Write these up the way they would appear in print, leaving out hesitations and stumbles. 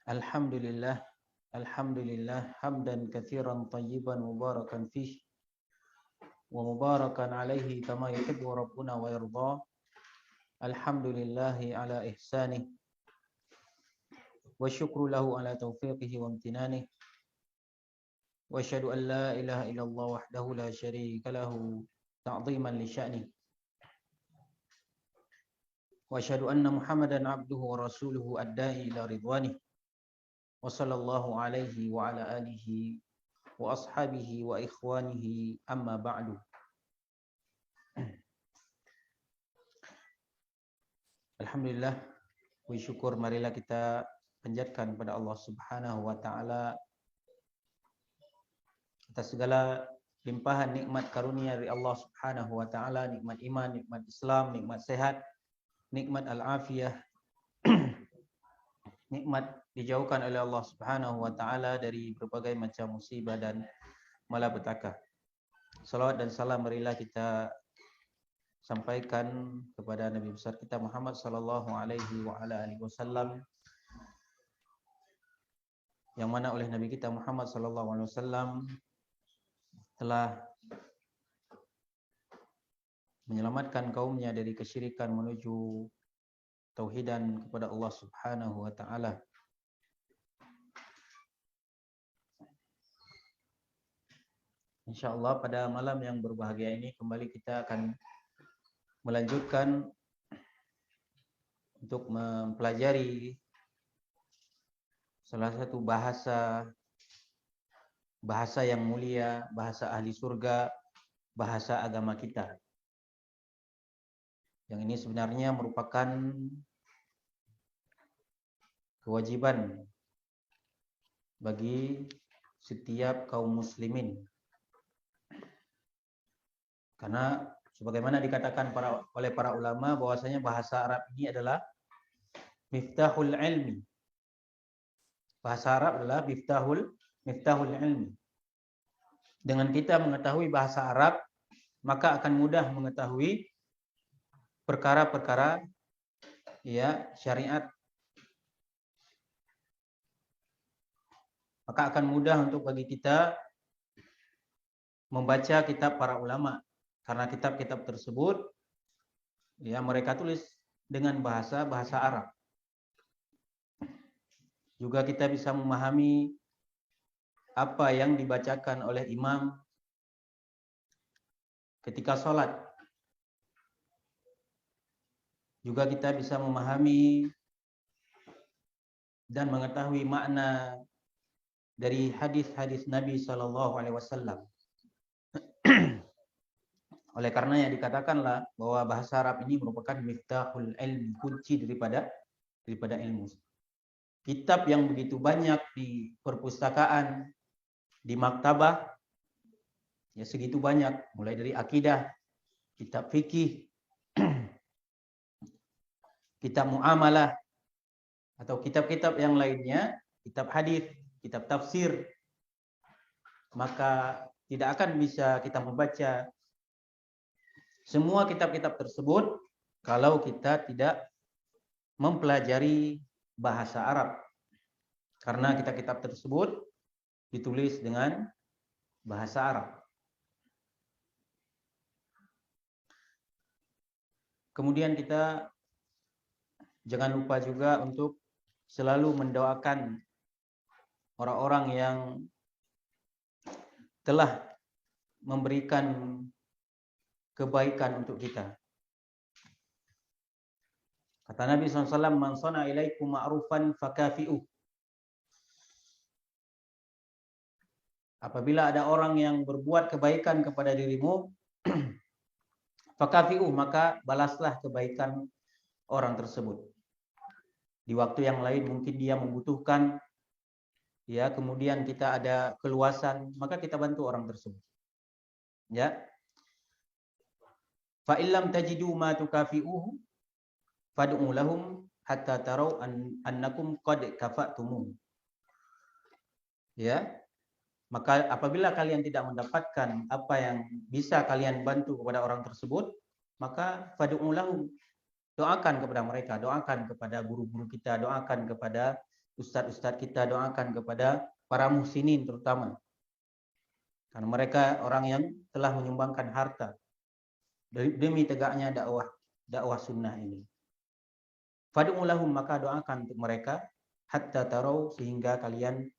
Alhamdulillah, Alhamdulillah, hamdan katsiran tayyiban mubarakan fih, wa mubarakan alaihi kama yuhibbu rabbuna wa yarda. Alhamdulillahi ala ihsanih, wa syukru lahu ala taufiqihi wa amtinanih, wa asyhadu an la ilaha illallah wahdahu la syarika lahu ta'ziman li sya'nih, wa asyhadu anna Muhammadan abduhu wa rasuluhu ad-da'i ila ridwanih, wa sallallahu alaihi wa ala alihi wa ashabihi wa ikhwanihi amma ba'du. Alhamdulillah, puji syukur marilah kita panjatkan pada Allah Subhanahu wa taala atas segala limpahan nikmat karunia dari Allah Subhanahu wa taala, nikmat iman, nikmat Islam, nikmat sehat, nikmat al-afiyah, nikmat dijauhkan oleh Allah Subhanahu wa taala dari berbagai macam musibah dan malapetaka. Salawat dan salam marilah kita sampaikan kepada Nabi besar kita Muhammad sallallahu alaihi wa ala alihi wasallam, yang mana oleh Nabi kita Muhammad sallallahu alaihi wasallam telah menyelamatkan kaumnya dari kesyirikan menuju tauhidan kepada Allah Subhanahu wa taala. Insyaallah pada malam yang berbahagia ini kembali kita akan melanjutkan untuk mempelajari salah satu bahasa yang mulia, bahasa ahli surga, bahasa agama kita. Yang ini sebenarnya merupakan kewajiban bagi setiap kaum muslimin. Karena sebagaimana dikatakan oleh para ulama bahwasanya bahasa Arab ini adalah miftahul ilmi. Bahasa Arab adalah miftahul ilmi. Dengan kita mengetahui bahasa Arab, maka akan mudah mengetahui perkara-perkara syariat. Maka akan mudah untuk bagi kita membaca kitab para ulama, karena kitab-kitab tersebut mereka tulis dengan bahasa Arab. Juga kita bisa memahami apa yang dibacakan oleh imam ketika sholat. Juga kita bisa memahami dan mengetahui makna dari hadis-hadis Nabi Shallallahu Alaihi Wasallam. Oleh karenanya dikatakanlah bahwa bahasa Arab ini merupakan miftahul ilmi, kunci daripada ilmu. Kitab yang begitu banyak di perpustakaan, di maktabah, segitu banyak, mulai dari akidah, kitab fikih, kitab muamalah, atau kitab-kitab yang lainnya, kitab hadis, kitab tafsir, maka tidak akan bisa kita membaca semua kitab-kitab tersebut kalau kita tidak mempelajari bahasa Arab. Karena kitab-kitab tersebut ditulis dengan bahasa Arab. Kemudian kita jangan lupa juga untuk selalu mendoakan orang-orang yang telah memberikan kebaikan untuk kita. Kata Nabi SAW, man sana ilaikum ma'rufan fakafi'uh. Apabila ada orang yang berbuat kebaikan kepada dirimu, fakafi'uh, maka balaslah kebaikan orang tersebut. Di waktu yang lain mungkin dia membutuhkan, kemudian kita ada keluasan, maka kita bantu orang tersebut. Fa illam tajidu ma tukafi'uhu fad'u lahum hatta tarau annakum qad kafa'tumum. Maka apabila kalian tidak mendapatkan apa yang bisa kalian bantu kepada orang tersebut, maka fad'u lahum, doakan kepada mereka, doakan kepada guru-guru kita, doakan kepada ustadz-ustadz kita doakan kepada para muhsinin terutama. Karena mereka orang yang telah menyumbangkan harta demi tegaknya dakwah sunnah ini. Fad'u lahum, maka doakan untuk mereka hatta tarau, sehingga kalian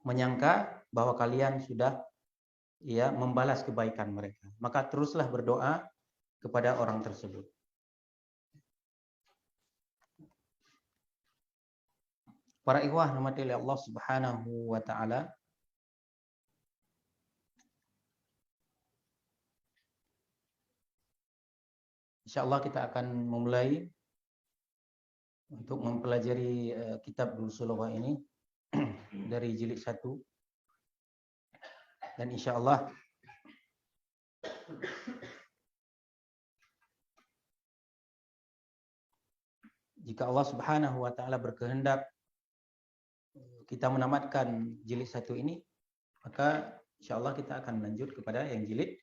menyangka bahwa kalian sudah membalas kebaikan mereka. Maka teruslah berdoa kepada orang tersebut. Para ikhwah rahmati Allah Subhanahu wa taala, insyaallah kita akan memulai untuk mempelajari kitab Durusul Lughah ini dari jilid 1. Dan insyaallah jika Allah Subhanahu wa taala berkehendak kita menamatkan jilid 1 ini, maka insyaallah kita akan lanjut kepada yang jilid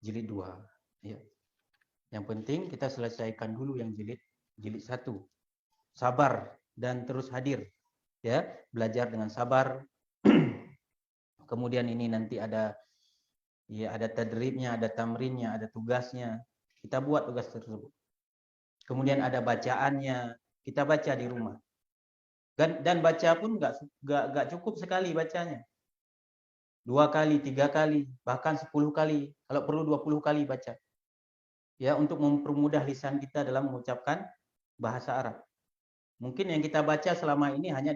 2. Ya. Yang penting kita selesaikan dulu yang jilid 1. Sabar dan terus hadir. Ya, belajar dengan sabar. Kemudian ini nanti ada tadribnya, ada tamrinnya, ada tugasnya. Kita buat tugas tersebut. Kemudian ada bacaannya, kita baca di rumah. Dan baca pun nggak cukup sekali bacanya. 2 kali, 3 kali, bahkan 10 kali, kalau perlu 20 kali baca. Ya, untuk mempermudah lisan kita dalam mengucapkan bahasa Arab. Mungkin yang kita baca selama ini hanya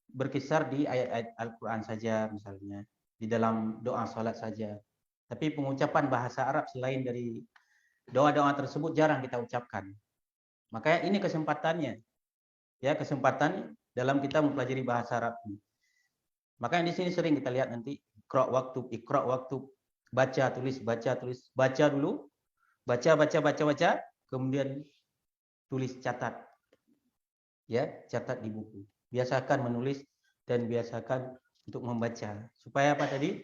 berkisar di ayat-ayat Al-Quran saja, misalnya di dalam doa salat saja. Tapi pengucapan bahasa Arab selain dari doa-doa tersebut jarang kita ucapkan. Makanya ini kesempatannya, ya, kesempatan dalam kita mempelajari bahasa Arab. Makanya di sini sering kita lihat nanti ikra waktu, baca tulis, baca dulu, baca, kemudian tulis, catat. Ya, catat di buku. Biasakan menulis dan biasakan untuk membaca. Supaya apa tadi?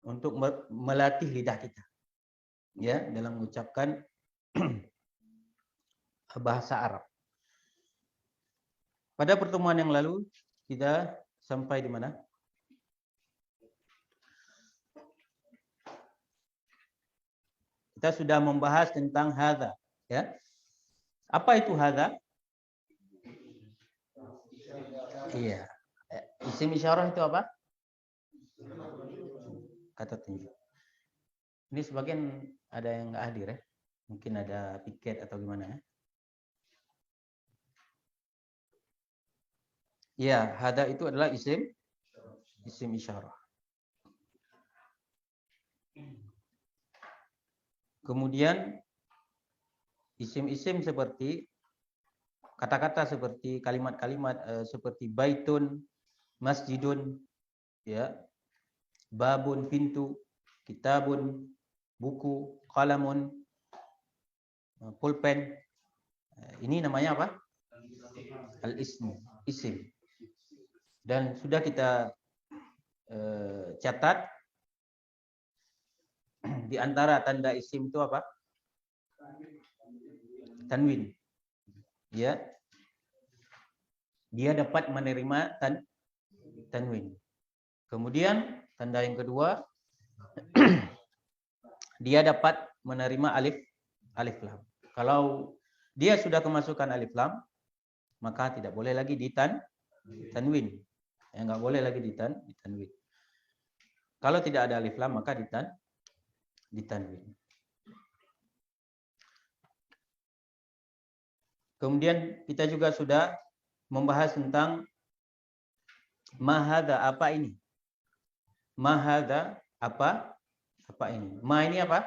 Untuk melatih lidah kita. Ya, dalam mengucapkan bahasa Arab. Pada pertemuan yang lalu kita sampai di mana? Kita sudah membahas tentang hadza, ya. Apa itu hadza? Iya. Isim isyarah itu apa? Kata tunjuk. Ini sebagian ada yang nggak hadir ya. Mungkin ada piket atau gimana ya. Ya, hadza itu adalah isim isyarah. Kemudian isim-isim seperti kata-kata seperti kalimat-kalimat seperti baitun, masjidun, ya, babun, pintu, kitabun, buku, qalamun, pulpen. Ini namanya apa? Al-ismu, isim. Dan sudah kita catat di antara tanda isim itu apa? Tanwin. Ya. Dia dapat menerima tanwin. Kemudian tanda yang kedua, dia dapat menerima alif lam. Kalau dia sudah kemasukan alif lam, maka tidak boleh lagi tanwin. Ya, nggak boleh lagi ditanwin. Kalau tidak ada alif lam, maka ditanwin. Kemudian kita juga sudah membahas tentang ma hadza, apa ini? Ma hadza, apa ini? Ma ini apa?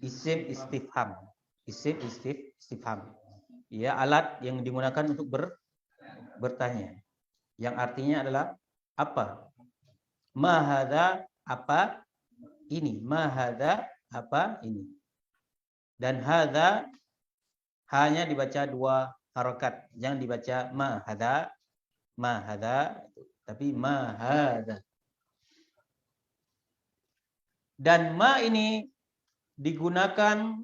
Isim istifham. Isim istifham. Ya, alat yang digunakan untuk bertanya. Yang artinya adalah apa? Ma hadza, apa ini? Ma hadza, apa ini? Dan hadza hanya dibaca 2 harokat. Jangan dibaca ma hadza, tapi ma hadza. Dan ma ini digunakan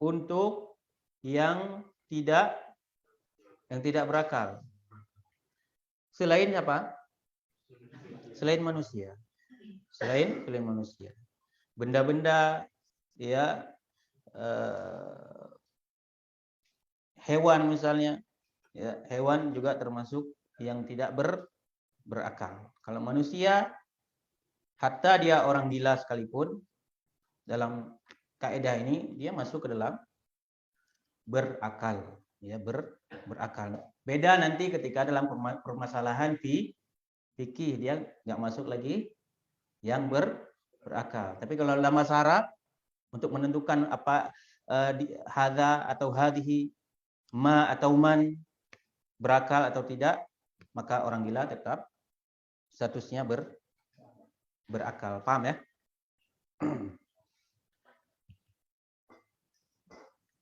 untuk yang tidak berakal. Selain apa? Selain manusia. Selain manusia. Benda-benda ya hewan misalnya, ya, hewan juga termasuk yang tidak berakal. Kalau manusia, hatta dia orang gila sekalipun, dalam kaidah ini dia masuk ke dalam berakal, ya, berakal. Beda nanti ketika dalam permasalahan fikih, dia nggak masuk lagi yang berakal. Tapi kalau dalam bahasa Arab, untuk menentukan apa hadza atau hadhihi, ma atau man, berakal atau tidak, maka orang gila tetap statusnya berakal. Paham ya?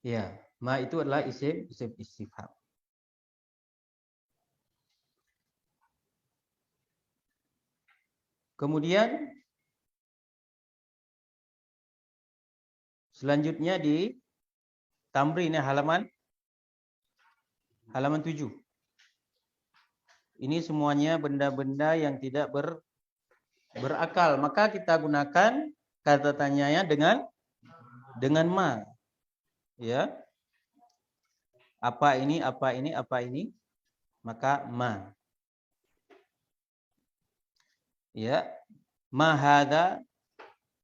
Ya, ma itu adalah isim istifham. Kemudian selanjutnya di tamrin halaman 7. Ini semuanya benda-benda yang tidak berakal. Maka kita gunakan kata tanyanya dengan ma. Ya. Apa ini? Maka ma. Ya. Ma hadza,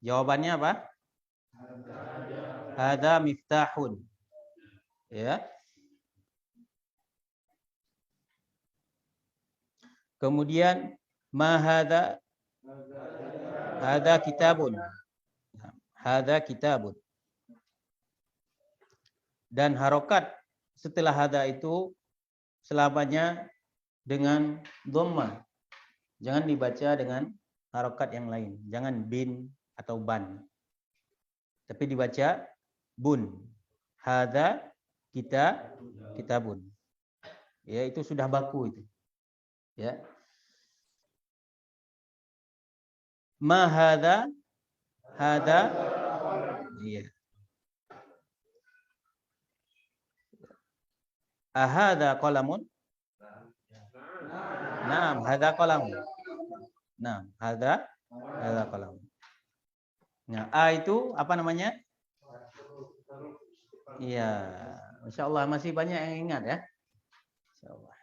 jawabannya apa? Hadza miftahun. Ya. Kemudian ma hadza, hadza kitabun. Hadza kitabun. Dan harokat setelah hadza itu selamanya dengan dhamma. Jangan dibaca dengan harokat yang lain. Jangan bin atau ban. Tapi dibaca bun. Hadza kitabun. Ya, itu sudah baku itu. Ya. Ma hadza, iya. Ahadza qalamun? Naam, hadza qalamun. Naam, hadza qalamun. Nah, A itu apa namanya? Iya, Masya Allah masih banyak yang ingat ya. Masya Allah.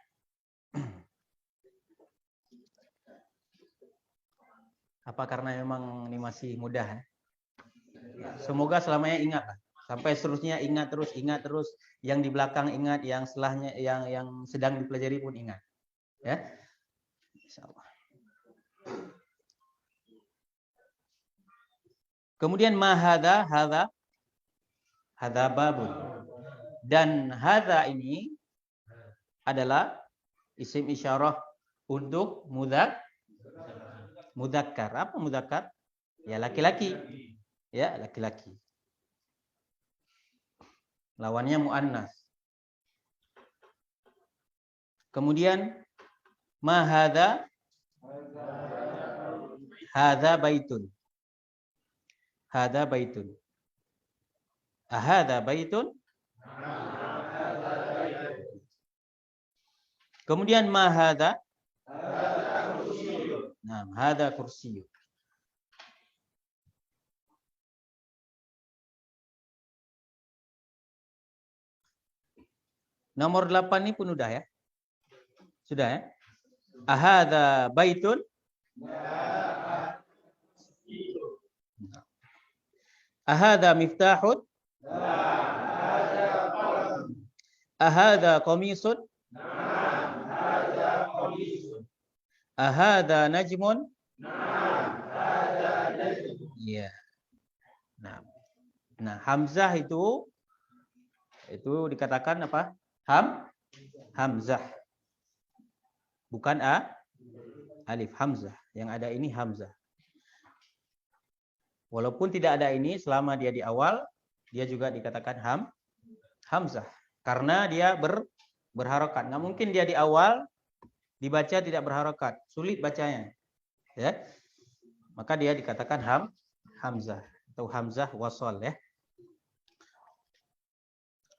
Apa karena memang ini masih mudah ya? Semoga selamanya ingat. Sampai seterusnya ingat terus, yang di belakang ingat, yang setelahnya yang sedang dipelajari pun ingat. Ya. Insyaallah. Kemudian ma hadza babun. Dan hadza ini adalah isim isyarah untuk mudzakkar. Apa mudzakkar? Ya laki-laki. Ya, laki-laki. Lawannya muannas. Kemudian ma hadza baitun. Hadza baitun. Ahadza baitun? Kemudian ma hadza? Nah, hadza kursiyyun. Nomor 8 ini pun udah ya? Sudah ya? Ahadza baitun? Ahadza miftahun? Ahadza qamisun? Ahadza najmun? Iya. Nah, hamzah itu dikatakan apa? Hamzah. Bukan alif, hamzah. Yang ada ini hamzah. Walaupun tidak ada ini, selama dia di awal, dia juga dikatakan hamzah. Karena dia berharokat. Nggak mungkin dia di awal dibaca tidak berharokat. Sulit bacanya. Ya. Maka dia dikatakan hamzah. Atau hamzah wasol ya.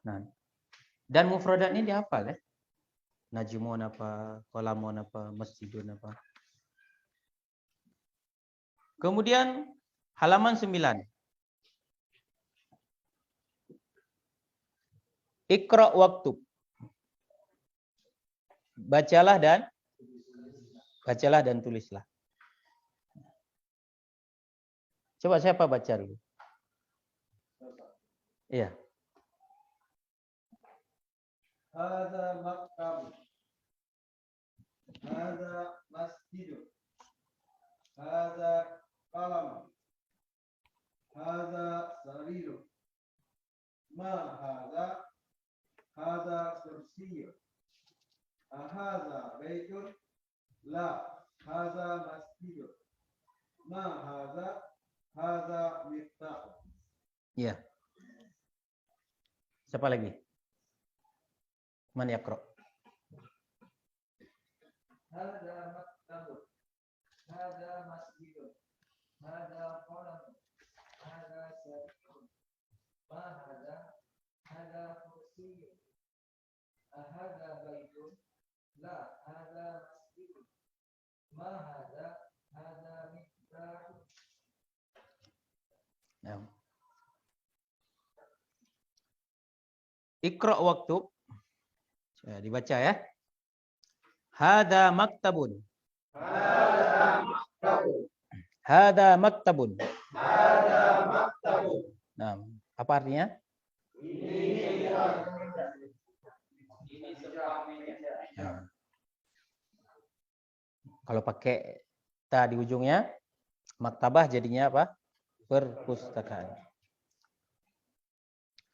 Nah. Dan mufradatnya dihafal ya. Najmun apa, qalamun apa, masjidun apa. Kemudian halaman 9. Iqra waktub. Bacalah dan tulislah. Coba siapa baca dulu? Iya. Hadza maktab. Hadza masjid. Hadza qalam. Hadza sarir. Ma hadza? Hadza kursi. Ahadza baitun? La, hadza masjid. Ma hadza? Hadza miftah. Iya. Siapa lagi? Man yaqra. Hadza maktabun. Hadza masjidun. Hadza qalam. Hadza sarirun. Ma hadza? Hadza kursi. Ahadza baitun? La, hadza masjidun. Ma hadza? Hadza miftah. Ya. Iqra waktub. Ya, dibaca ya. Hadza maktabun. Hadza maktabun. Hadza maktabun. Hadza maktabun. Nah, apa artinya? Ini sebuah meja. Ya. Kalau pakai ta di ujungnya, maktabah jadinya apa? Perpustakaan.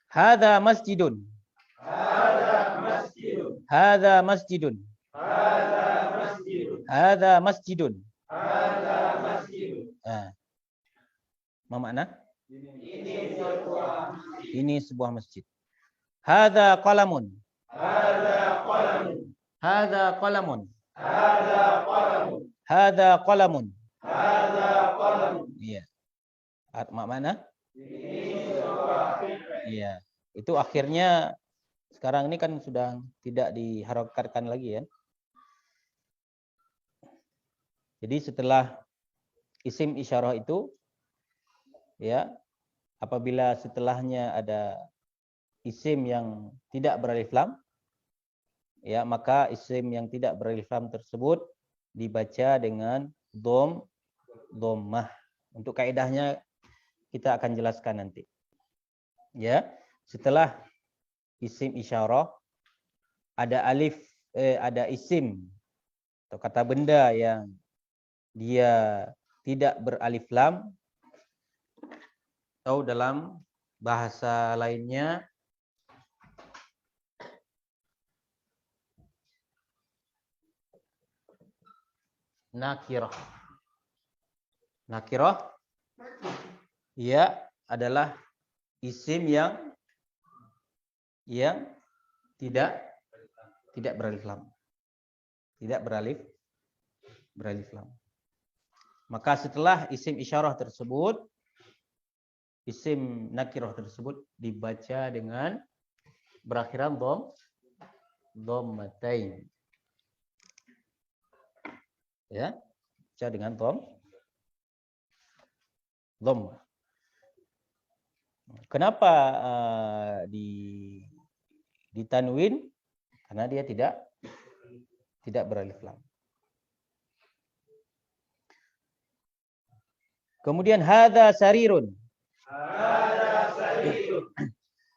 Hadza masjidun. Hadza masjidun. Hadza masjidun. Hadza masjidun. Hadza masjidun. Hadza masjidun. Nah. Apa makna? Ini sebuah masjid. Ini sebuah masjid. Hadza qalamun. Hadza qalamun. Hadza qalamun. Hadza qalamun. Hadza qalamun. Hadza qalamun. Iya. Mana? Ini sebuah fi'il. Iya. Itu akhirnya sekarang ini kan sudah tidak diharokatkan lagi ya. Jadi setelah isim isyarah itu ya, apabila setelahnya ada isim yang tidak beralif lam, ya maka isim yang tidak beralif lam tersebut dibaca dengan dhammah. Untuk kaidahnya kita akan jelaskan nanti. Ya, setelah isim isyarah ada ada isim atau kata benda yang dia tidak beralif lam, atau dalam bahasa lainnya nakirah. Nakirah ia adalah isim yang tidak beralif lam. Tidak beralif lam. Maka setelah isim isyarah tersebut, isim nakirah tersebut dibaca dengan berakhiran dhammatain. Ya, baca dengan dhammah. Kenapa ditanwin? Karena dia tidak beralif lam. Kemudian hadza sarirun. Hadza sarirun.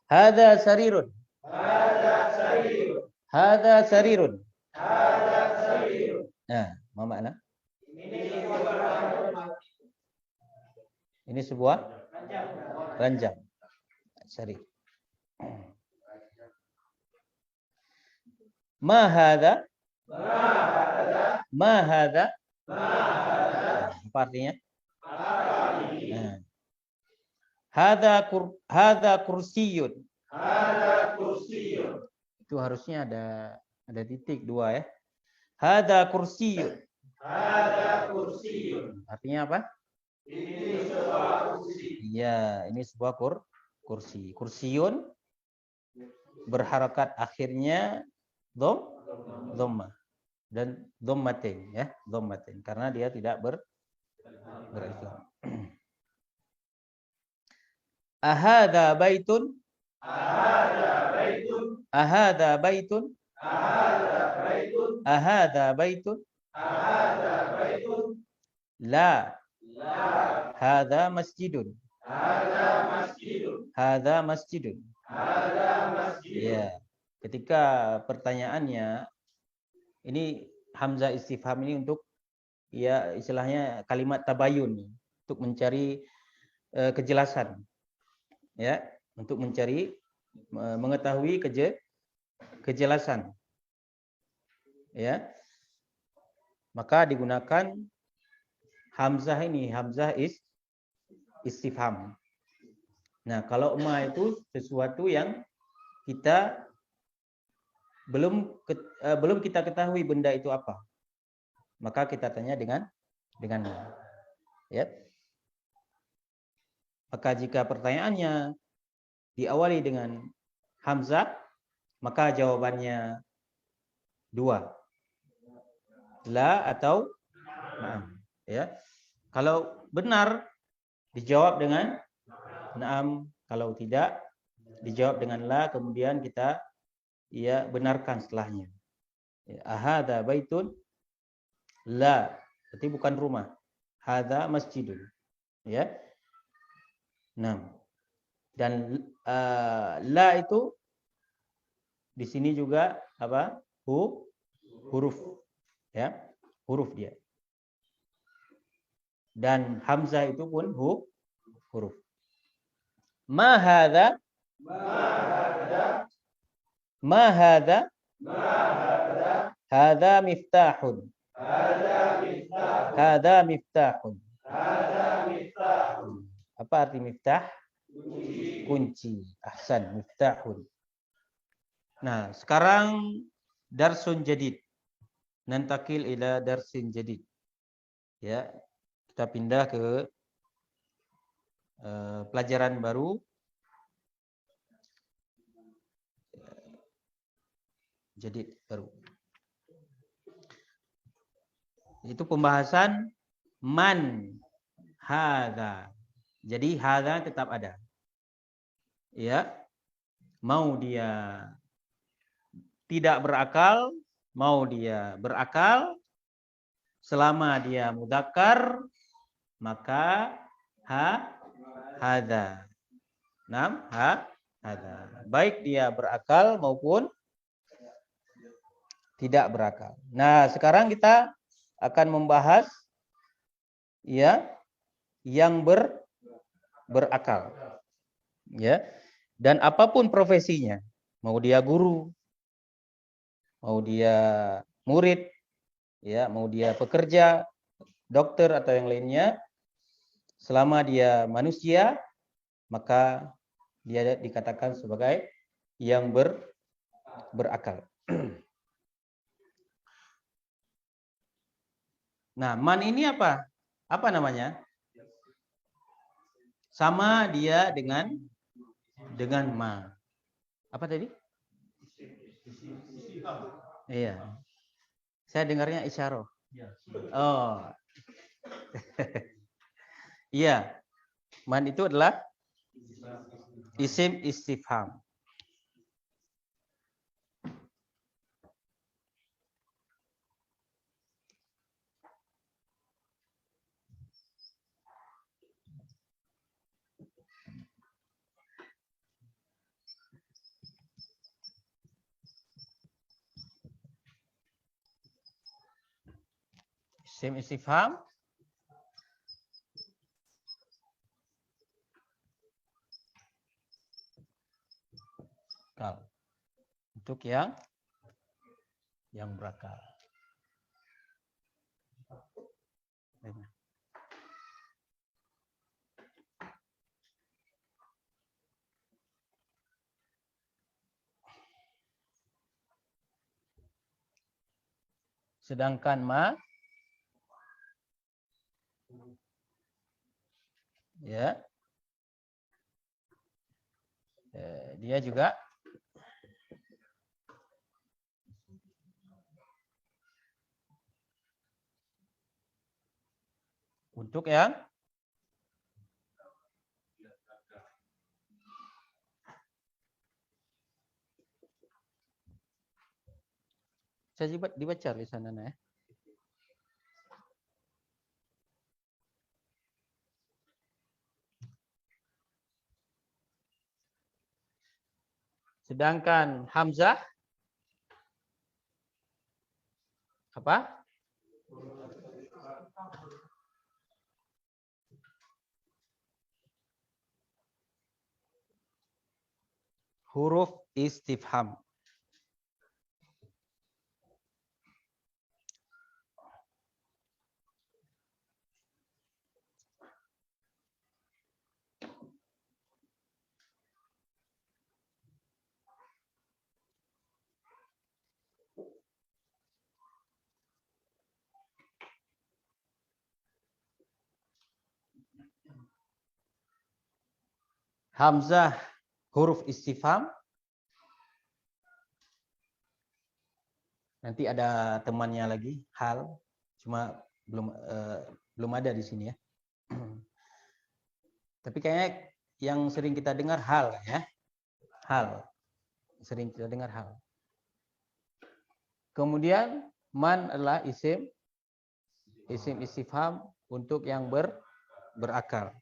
Hadza sarirun. Hadza sarirun. Hadza sarirun. Hadza sarirun. Nah, apa makna? Ini sebuah Ini sebuah ranjang. Sarir. Ma hadza? Ma hadza? Apa artinya? Nah. Hadza kursiyun. Hadza kursiyun. Itu harusnya ada titik 2 ya. Hadza kursiyun. Hadza kursiyun. Artinya apa? Ini sebuah kursi. Iya, ini sebuah kursi. Kursiyun berharakat akhirnya dhammah dan dhammatain ya, dhammatain karena dia tidak berislam. Ahadha baitun Ahada baitun. ahadha baitun Ahada baitun. ahadha baitun Ahada baitun. la La. hadha masjidun Hada masjidun. hadha masjidun. Hada masjidun. Ya, ketika pertanyaannya ini hamzah istifham ini untuk ya istilahnya kalimat tabayun untuk mencari kejelasan ya, untuk mencari mengetahui kejelasan ya, maka digunakan hamzah ini, hamzah istifham. Nah, kalau ma itu sesuatu yang kita belum kita ketahui benda itu apa, maka kita tanya dengan ma ya. Maka jika pertanyaannya diawali dengan hamzah, maka jawabannya dua, la atau na'am ya. Kalau benar dijawab dengan na'am, kalau tidak dijawab dengan la, kemudian kita ya benarkan setelahnya. Ya, ahadha baitun la, berarti bukan rumah. Hadza masjidun. Ya. Nah, dan la itu di sini juga apa? Huruf. Ya, huruf dia. Dan hamzah itu pun huruf. Ma hadza ma hadza hadza miftahun. Hadza miftahun. Apa arti miftah? Kunci. Ahsan, miftahun. Nah, sekarang darsun jadid. Nantakil ila darsin jadid. Ya, kita pindah ke pelajaran baru. Jadid baru. Itu pembahasan man hadza. Jadi hadza tetap ada. Ya. Mau dia tidak berakal, mau dia berakal, selama dia mudzakkar maka hadza. Hadza. Baik dia berakal maupun tidak berakal. Nah, sekarang kita akan membahas ya yang berakal. Ya. Dan apapun profesinya, mau dia guru, mau dia murid, ya, mau dia pekerja, dokter atau yang lainnya, selama dia manusia, maka dia dikatakan sebagai yang berakal. Nah, man ini apa? Apa namanya? Sama dia dengan ma. Apa tadi? Iya. Saya dengarnya isyarah. Oh. Iya. Man itu adalah isim istifham. Isim istifham untuk yang berakal. Sedangkan ma ya dia juga Untuk yang saya dibaca lisanana ya. Sedangkan hamzah apa? Huruf istifham. Hamzah huruf istifham. Nanti ada temannya lagi, hal. Cuma belum ada di sini ya. Tapi kayaknya yang sering kita dengar hal ya. Hal. Sering kita dengar hal. Kemudian man adalah isim istifham untuk yang berakal.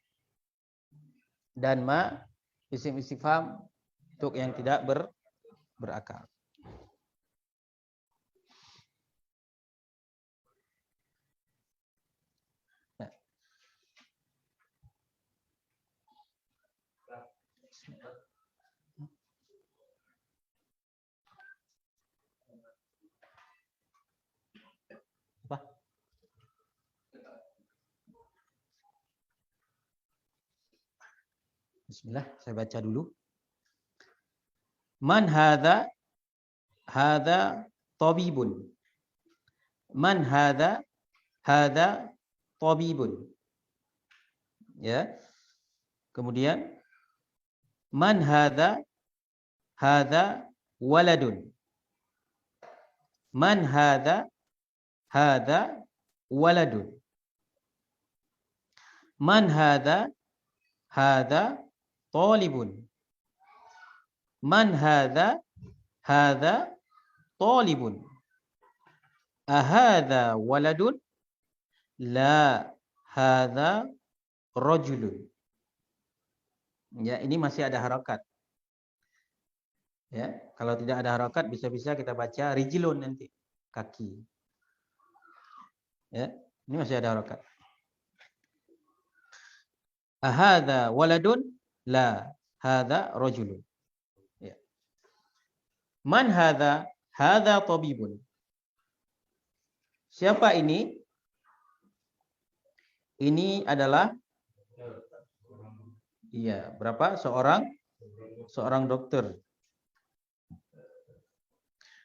Dan ma isim istifham untuk yang tidak berakal. Nah. Apa? Bismillah, saya baca dulu. Man hadza? Hadza tabibun. Man hadza? Hadza tabibun. Ya. Kemudian man hadza? Hadza waladun. Man hadza? Hadza waladun. Man hadza? Hadza talibun. Man hadza? Hadza talibun. Ahadza waladun? La, hadza rajulun. Ya, ini masih ada harakat. Ya, kalau tidak ada harakat bisa-bisa kita baca rijlun nanti, kaki. Ya, ini masih ada harakat. Ahadza waladun? La, hadza rajulun. Ya. Man hadza? Hadza tabibun. Siapa ini? Ini adalah berapa? Seorang dokter.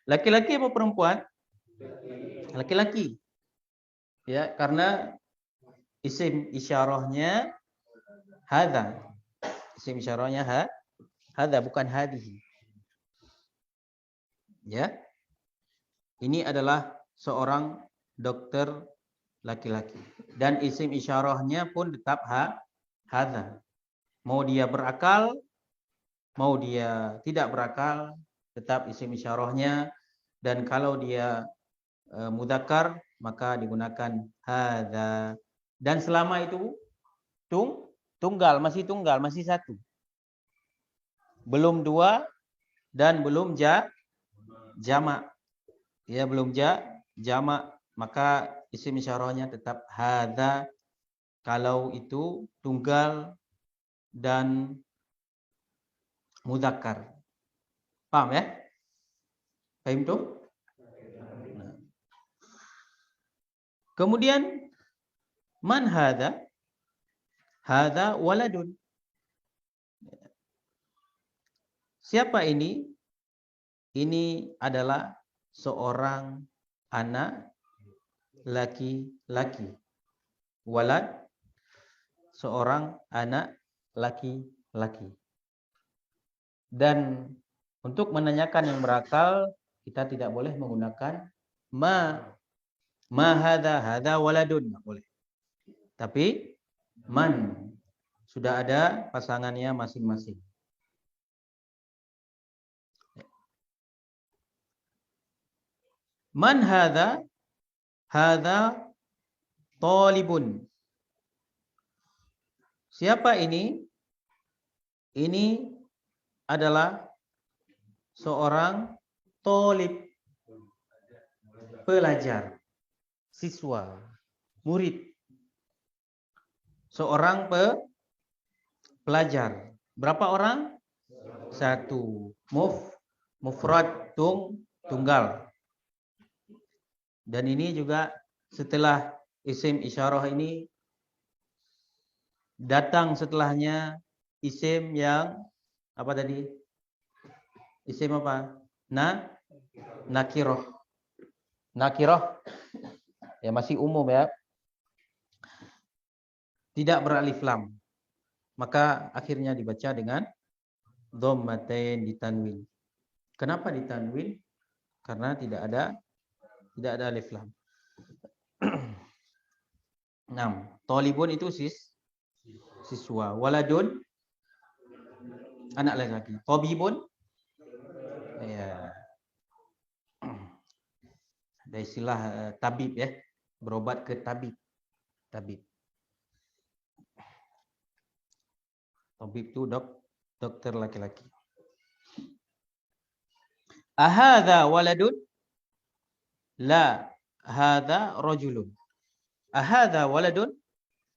Laki-laki apa perempuan? Laki-laki. Ya, karena isim isyarahnya hadza. Isim isyarahnya hadza, bukan hadhihi. Ya. Ini adalah seorang dokter laki-laki. Dan isim isyarahnya pun tetap hadza. Mau dia berakal, mau dia tidak berakal, tetap isim isyarahnya. Dan kalau dia mudzakkar, maka digunakan hadza. Dan selama itu tunggal, masih satu. Belum dua dan belum jamak. Ya, belum jamak, maka isim isyarahnya tetap hadza kalau itu tunggal dan mudzakkar. Paham ya? Paham tuh? Nah. Kemudian man hadza? Hadza waladun. Siapa ini? Ini adalah seorang anak laki-laki. Walad, seorang anak laki-laki. Dan untuk menanyakan yang berakal, kita tidak boleh menggunakan ma hadza waladun, enggak boleh. Tapi man sudah ada pasangannya masing-masing. Man hadza? Hadza talibun. Siapa ini? Ini adalah seorang talib, pelajar, siswa, murid. Seorang pelajar. Berapa orang? Satu. Mufrad, tunggal. Dan ini juga setelah isim isyarah ini datang setelahnya isim yang apa tadi? Isim apa? Nakiroh. Nakiroh ya masih umum ya. Tidak beralif lam. Maka akhirnya dibaca dengan dhammatain ditanwin. Kenapa ditanwin? Karena tidak ada alif lam. 6. Talibun itu siswa. Waladun anak laki-laki. Tabibun ya. Ada istilah tabib ya. Berobat ke tabib. Tabib itu dokter laki-laki. Ahadza waladun? La, hadza rajulun. Ahadza waladun?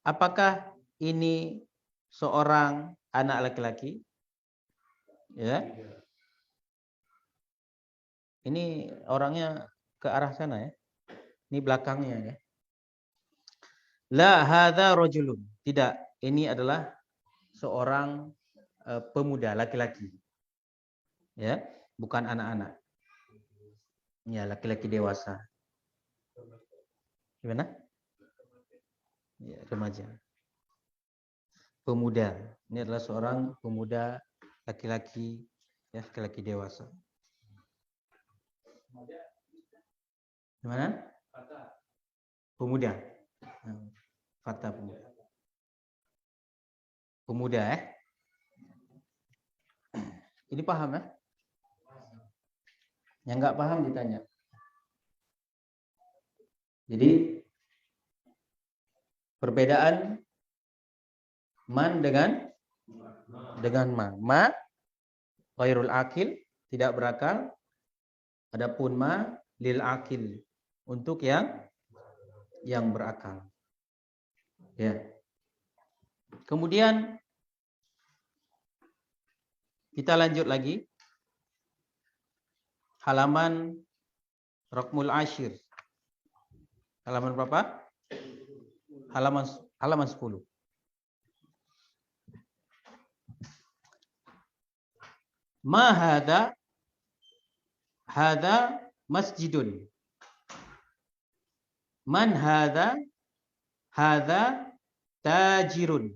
Apakah ini seorang anak laki-laki? Ya. Ini orangnya ke arah sana ya. Ini belakangnya ya. La hadza rajulun. Tidak, ini adalah seorang pemuda laki-laki. Ya, bukan anak-anak. Ya, laki-laki dewasa. Gimana? Ya, remaja. Pemuda. Ini adalah seorang pemuda laki-laki ya, laki-laki dewasa. Gimana? Pemuda. Fata pemuda. Pemuda ya. Ini paham ya? Yang enggak paham ditanya. Jadi perbedaan man dengan ma. Ma ghairul akil, tidak berakal. Adapun ma lil akil, untuk yang berakal. Ya. Kemudian kita lanjut lagi. Halaman Raqmul Ashir. Halaman berapa? Halaman 10. Ma hadza? Hadza masjidun. Man hadza? Hadza tajirun.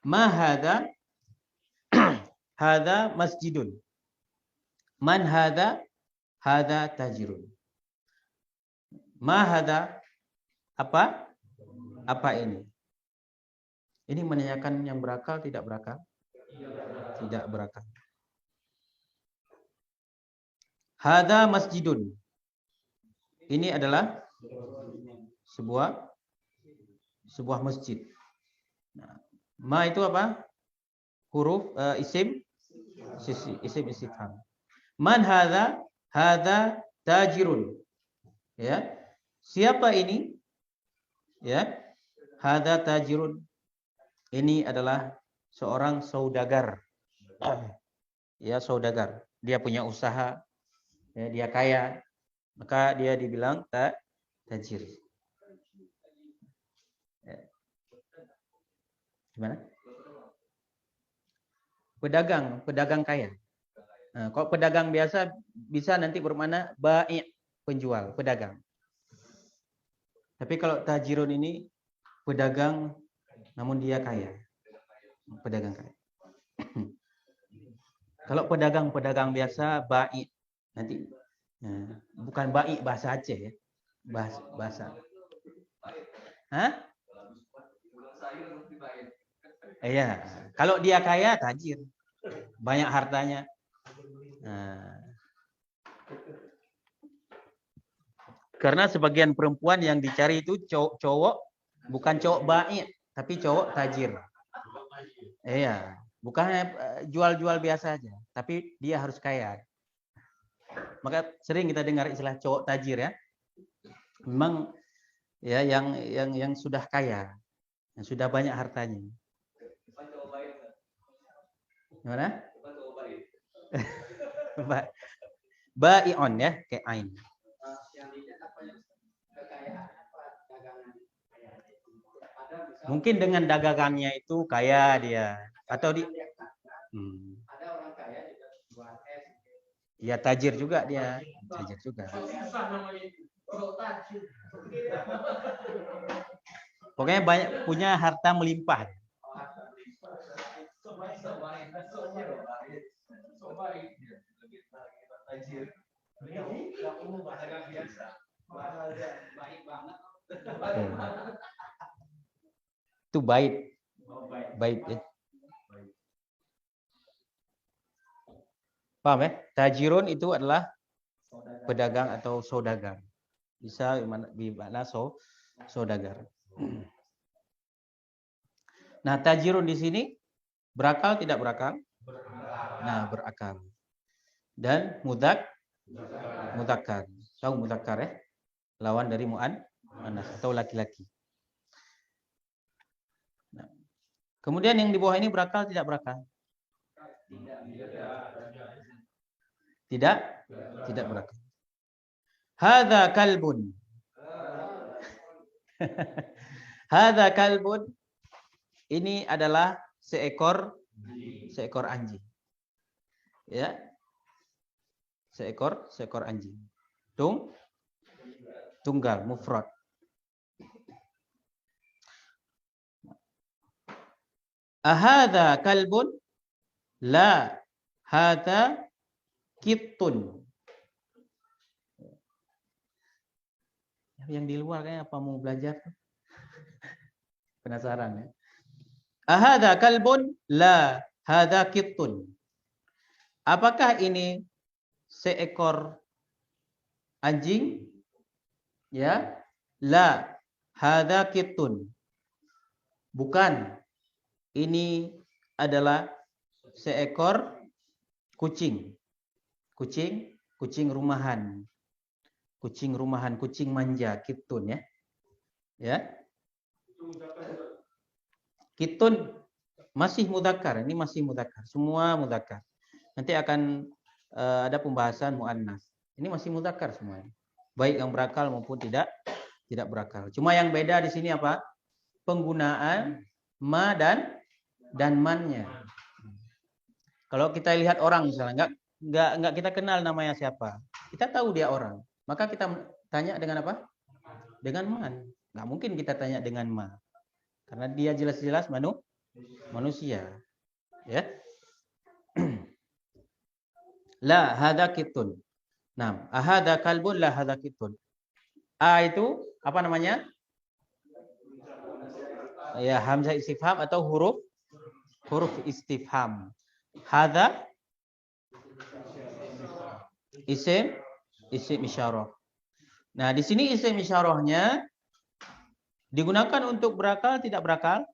Ma hadza? Hadza masjidun. Man hadza? Hadza tajirun. Ma hadza? Apa? Apa ini? Ini menanyakan yang berakal, tidak berakal? Tidak berakal. Hadza masjidun. Ini adalah sebuah masjid. Nah, ma itu apa? Huruf isim istifham. Man hadza? Hadza tajirun. Ya. Siapa ini? Ya. Hadza tajirun. Ini adalah seorang saudagar. Ya, saudagar. Dia punya usaha. Ya, dia kaya. Maka dia dibilang tajir. Ya. Gimana? Pedagang kaya. Nah, kalau pedagang biasa bisa nanti bermakna bai', penjual, pedagang. Tapi kalau tajirun ini pedagang namun dia kaya. Pedagang kaya. Kalau pedagang biasa bai', nanti bukan bai' bahasa Aceh ya. Bahasa. Hah? Iya. Kalau dia kaya, tajir. Banyak hartanya. Nah. Karena sebagian perempuan yang dicari itu cowok bukan cowok baik, tapi cowok tajir. Iya. Bukan jual-jual biasa aja, tapi dia harus kaya. Maka sering kita dengar istilah cowok tajir ya. Memang ya yang sudah kaya, yang sudah banyak hartanya. Gimana? Bai'on ya, kayak ain. Mungkin dengan dagangannya itu kaya dia atau di ada orang kaya juga buat es. Ya tajir juga dia, tajir juga. Pokoknya banyak punya harta melimpah. Itu baik. Baik ya. Paham ya? Tajirun itu adalah pedagang atau saudagar. Bisa gimana saudagar. Nah, tajirun di sini berakal tidak berakal? Nah, berakal. Dan mudzakkar. Tahu mudzakkar ya? Lawan dari muannas atau laki-laki. Nah, kemudian yang di bawah ini berakal tidak berakal? Tidak berakal. Hadza kalbun. Hadza kalbun. Ini adalah seekor anjing. Ya. Seekor anjing. Tunggal mufrad. Ahadza kalbun? La, hadza kittun. Yang di luar kayaknya apa mau belajar? Penasaran ya? Ahadza kalbun? La, hadza kittun. Apakah ini seekor anjing? Ya. La, hadza kittun. Bukan. Ini adalah seekor kucing. Kucing rumahan. Kucing manja, kitun ya. Ya. Kitun masih mudzakkar, ini masih mudzakkar, semua mudzakkar. Nanti akan ada pembahasan muannas. Ini masih mudzakkar semuanya. Baik yang berakal maupun tidak berakal. Cuma yang beda di sini apa? Penggunaan ma dan mannya. Kalau kita lihat orang misalnya enggak kita kenal namanya siapa. Kita tahu dia orang. Maka kita tanya dengan apa? Dengan man. Nggak mungkin kita tanya dengan ma. Karena dia jelas-jelas manusia. Ya. La hadza kitun. Nah, ahadza kalbun la hadza kitun. A itu apa namanya? Ya, hamzah istifham atau huruf istifham. Hadza isim isyarah. Nah, di sini isim isyarahnya digunakan untuk berakal tidak berakal?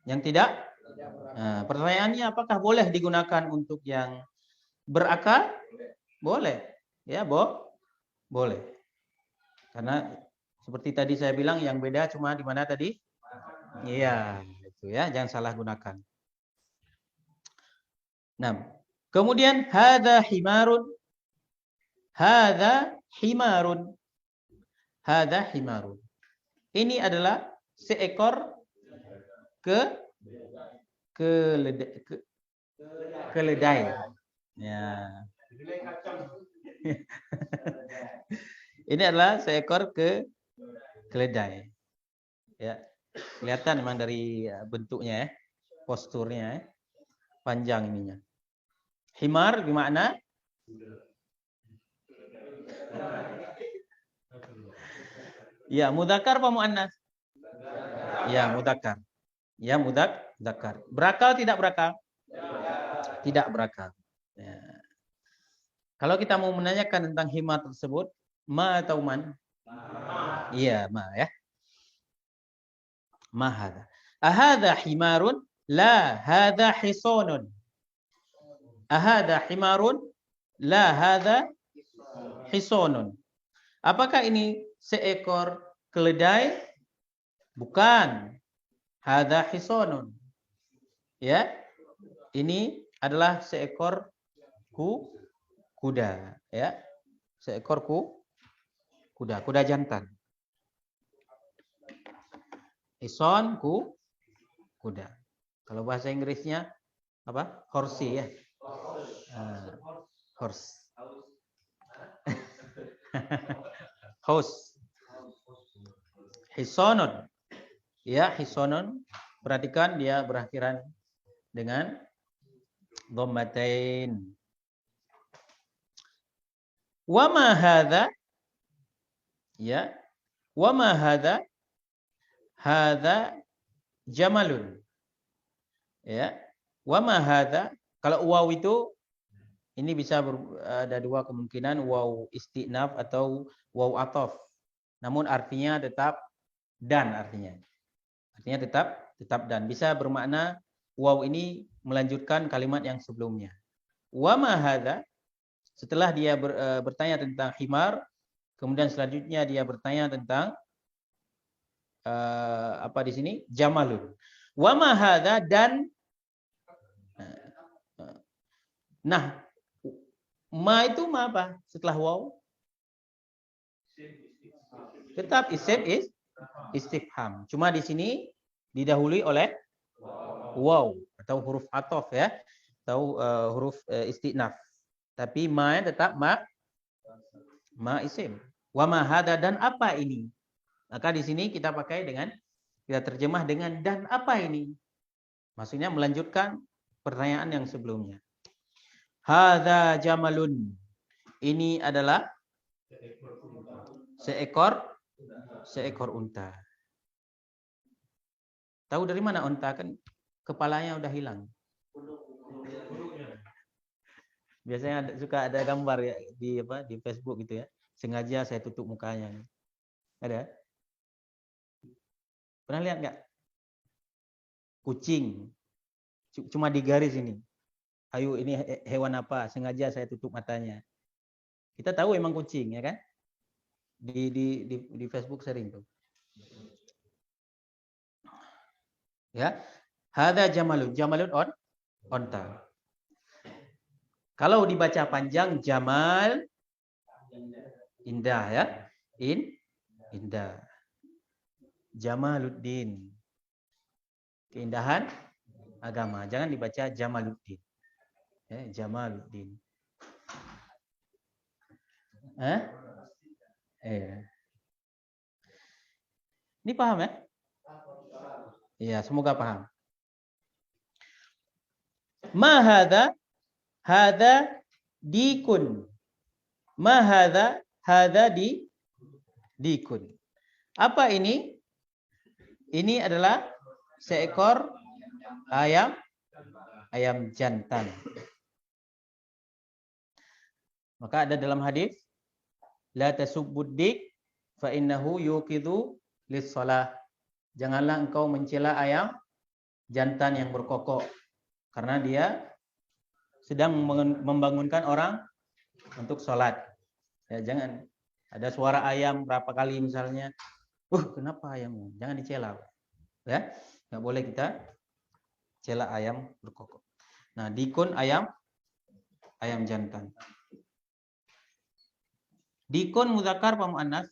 Yang tidak? Nah, pertanyaannya apakah boleh digunakan untuk yang berakal? Boleh. Ya, boleh. Karena seperti tadi saya bilang yang beda cuma di mana tadi? Iya, itu ya, jangan salah gunakan. Nah, kemudian hadza himarun. Hadza himarun. Hadza himarun. Ini adalah seekor keledai. Ya. Ini adalah seekor keledai. Ya. Kelihatan memang dari bentuknya ya, posturnya ya. Panjang ininya. Himar gimana? Ya, mudzakkar apa muannas? Ya, mudzakkar. Ya, mudakkar. Berakal tidak berakal? Tidak berakal. Ya. Kalau kita mau menanyakan tentang himar tersebut, ma atau man? Iya, ma ya. Ma hadha. Ahadha himarun? La, hadha hisonun. Ahadha himarun? La, hadha hisonun. Apakah ini seekor keledai? Bukan. Hadha hisonun. Ya. Ini adalah seekor kuda, ya. Seekor kuda jantan. Hison kuda. Kalau bahasa Inggrisnya apa? Horsey ya. Horse. Horse. Hisonun. Ya, hisonun. Perhatikan dia berakhiran dengan dhammatain. Wa ma hadza? Ya. Wa ma hadza? Hadza jamalun. Ya. Wa ma hadza? Kalau waw itu ini bisa ada dua kemungkinan, waw istinaf atau waw ataf. Namun artinya tetap dan artinya. Artinya tetap dan. Bisa bermakna waw ini melanjutkan kalimat yang sebelumnya. Wa ma hadza? Setelah dia bertanya tentang himar, kemudian selanjutnya dia bertanya tentang apa di sini? Jamalun. Wa ma hadza dan nah, ma itu ma apa? Setelah waw? Tetap isim istifham. Cuma di sini didahului oleh waw atau huruf ataf ya, atau huruf istinaf. Tapi ma tetap ma isim. Wa ma hadza dan apa ini? Maka di sini kita pakai dengan kita terjemah dengan dan apa ini? Maksudnya melanjutkan pertanyaan yang sebelumnya. Hadza jamalun. Ini adalah seekor unta. Tahu dari mana unta? Kan kepalanya udah hilang. Biasanya suka ada gambar ya di Facebook gitu ya. Sengaja saya tutup mukanya. Ada? Pernah lihat nggak? Kucing. Cuma di garis ini. Ayo ini hewan apa? Sengaja saya tutup matanya. Kita tahu emang kucing ya kan? Di Facebook sering tuh. Ya. Hadza jamalun. Jamalun onta. Kalau dibaca panjang jamal indah ya. Indah. Jamaluddin. Keindahan agama. Jangan dibaca Jamaluddin. Ya, Jamaluddin. Ini paham ya? Iya, semoga paham. Ma hadza? Hadza dikun. Ma hadza? Hadza dikun. Apa ini? Ini adalah seekor ayam jantan. Maka ada dalam hadis la tasubbudik fa innahu yuqidhu lis-shalah. Janganlah engkau mencela ayam jantan yang berkokok karena dia sedang membangunkan orang untuk sholat. Ya, jangan ada suara ayam berapa kali misalnya. Kenapa ayam? Jangan dicela. Ya, nggak boleh kita cela ayam berkokok. Nah, dikun ayam jantan. Dikun mudzakkar apa muannas?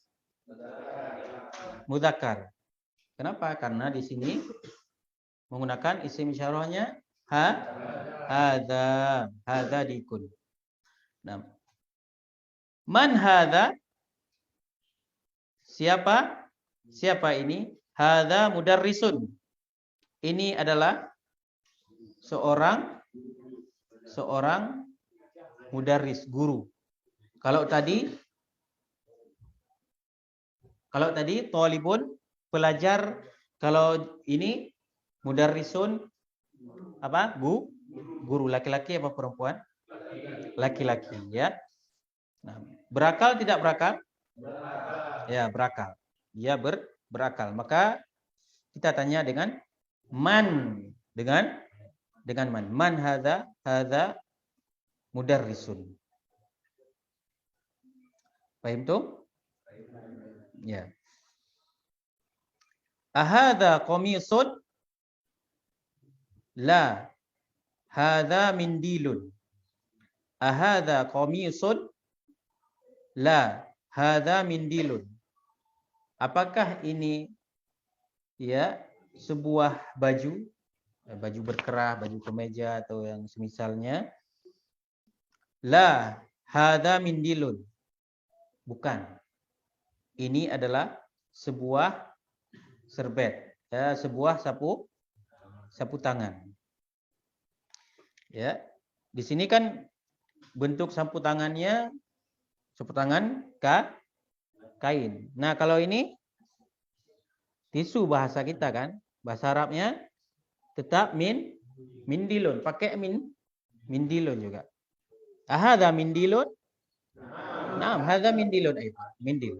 Mudzakkar. Kenapa? Karena di sini menggunakan isim isyarahnya hadza dikun. Nah, man hadza? Siapa ini? Hadza mudarrisun. Ini adalah seorang mudarris, guru. Kalau tadi talibun, pelajar. Kalau ini Mudarrisun apa? Guru laki-laki apa perempuan? Laki-laki, ya. Nah, berakal tidak berakal? Ya, berakal. Dia berakal. Maka kita tanya dengan man, dengan man. Man hadza? Hadza mudarrisun. Paham tuh? Ya. Ahadza qamisun? La. Hadza mindilun. Ahadza qamisun? La. Hadza mindilun. Apakah ini ya sebuah baju berkerah, baju kemeja atau yang semisalnya? La. Hadza mindilun. Bukan. Ini adalah sebuah serbet, ya, sebuah sapu tangan. Ya. Di sini kan bentuk sapu tangannya sapu tangan kain. Nah, kalau ini tisu bahasa kita kan, bahasa Arabnya tetap mindilun, pakai mindilun juga. Ahadza mindilun? Naam, hadza mindilun itu, mindil.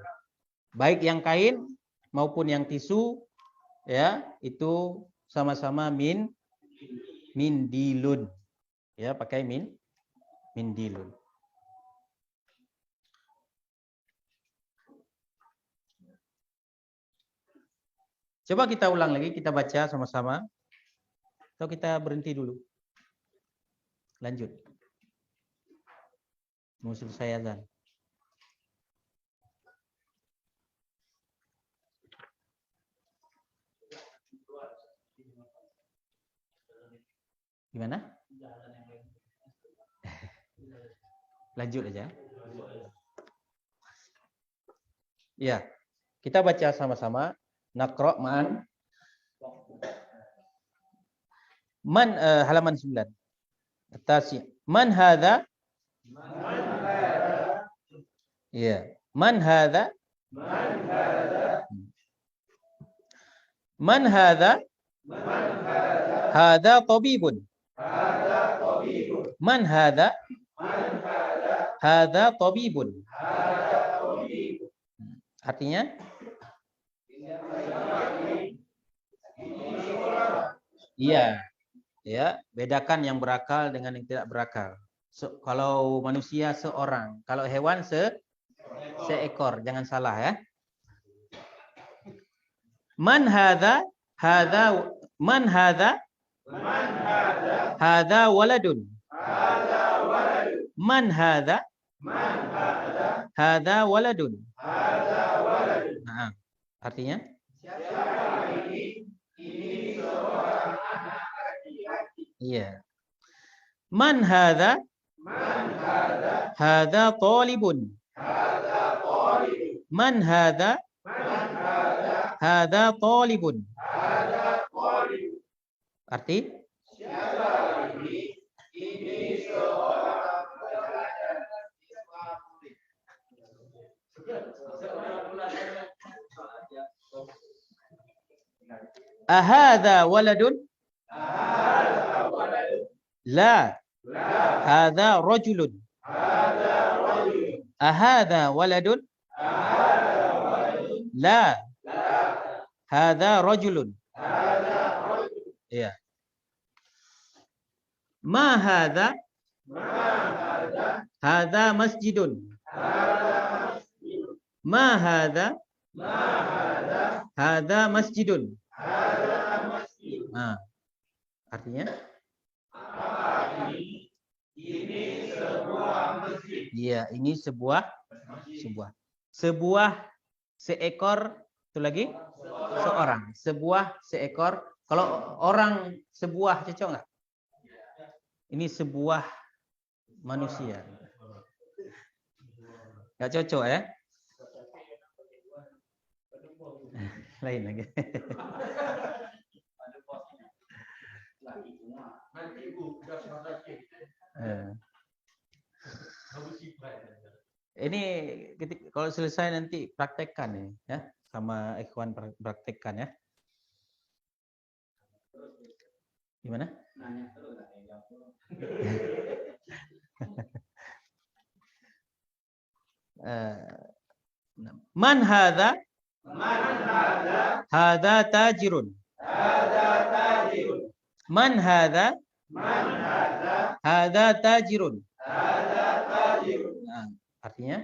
Baik yang kain maupun yang tisu ya, itu sama-sama mindilun. Ya, pakai mindilun. Coba kita ulang lagi, kita baca sama-sama. Atau kita berhenti dulu. Lanjut. Mau selesai azan. Gimana? Lanjut aja. Ya, kita baca sama-sama. Naqra ma'an. Halaman 9. Tasi. Man hadza? Ya. Man hadza? Man hadza? Hadza tabibun. Man hadza? Hadza tabibun. Artinya? Iya. Ya, bedakan yang berakal dengan yang tidak berakal. Kalau manusia seorang, kalau hewan seekor, jangan salah ya. Man hadza? Hadza man hadza? Hadza waladun. Man hadza? Hadza waladun. Nah, artinya? Iya. Man hadza? Hadza talibun. Man hadza? Hadza talibun. Arti? Ahadza waladun? La. Hadza rajulun. Ahadza waladun? La. Hadza rajulun. Ya. Ma hadza? Hadza masjidun. Ma hadza? Hadza masjidun. Nah, artinya? Ini sebuah masjid. Iya, ini sebuah seekor, itu lagi seorang. Sebuah seekor. Kalau orang sebuah cocok nggak? Ini sebuah manusia. Nggak cocok ya? Lain lagi. Ini kalau selesai nanti praktekkan ya, sama ikhwan praktekkan ya. Gimana? Man hadza? Man hadza? Hadza tajirun. Hadza tajirun. Man hadza? Man hadza? Hadza tajirun. Hadza tajirun. Nah, artinya?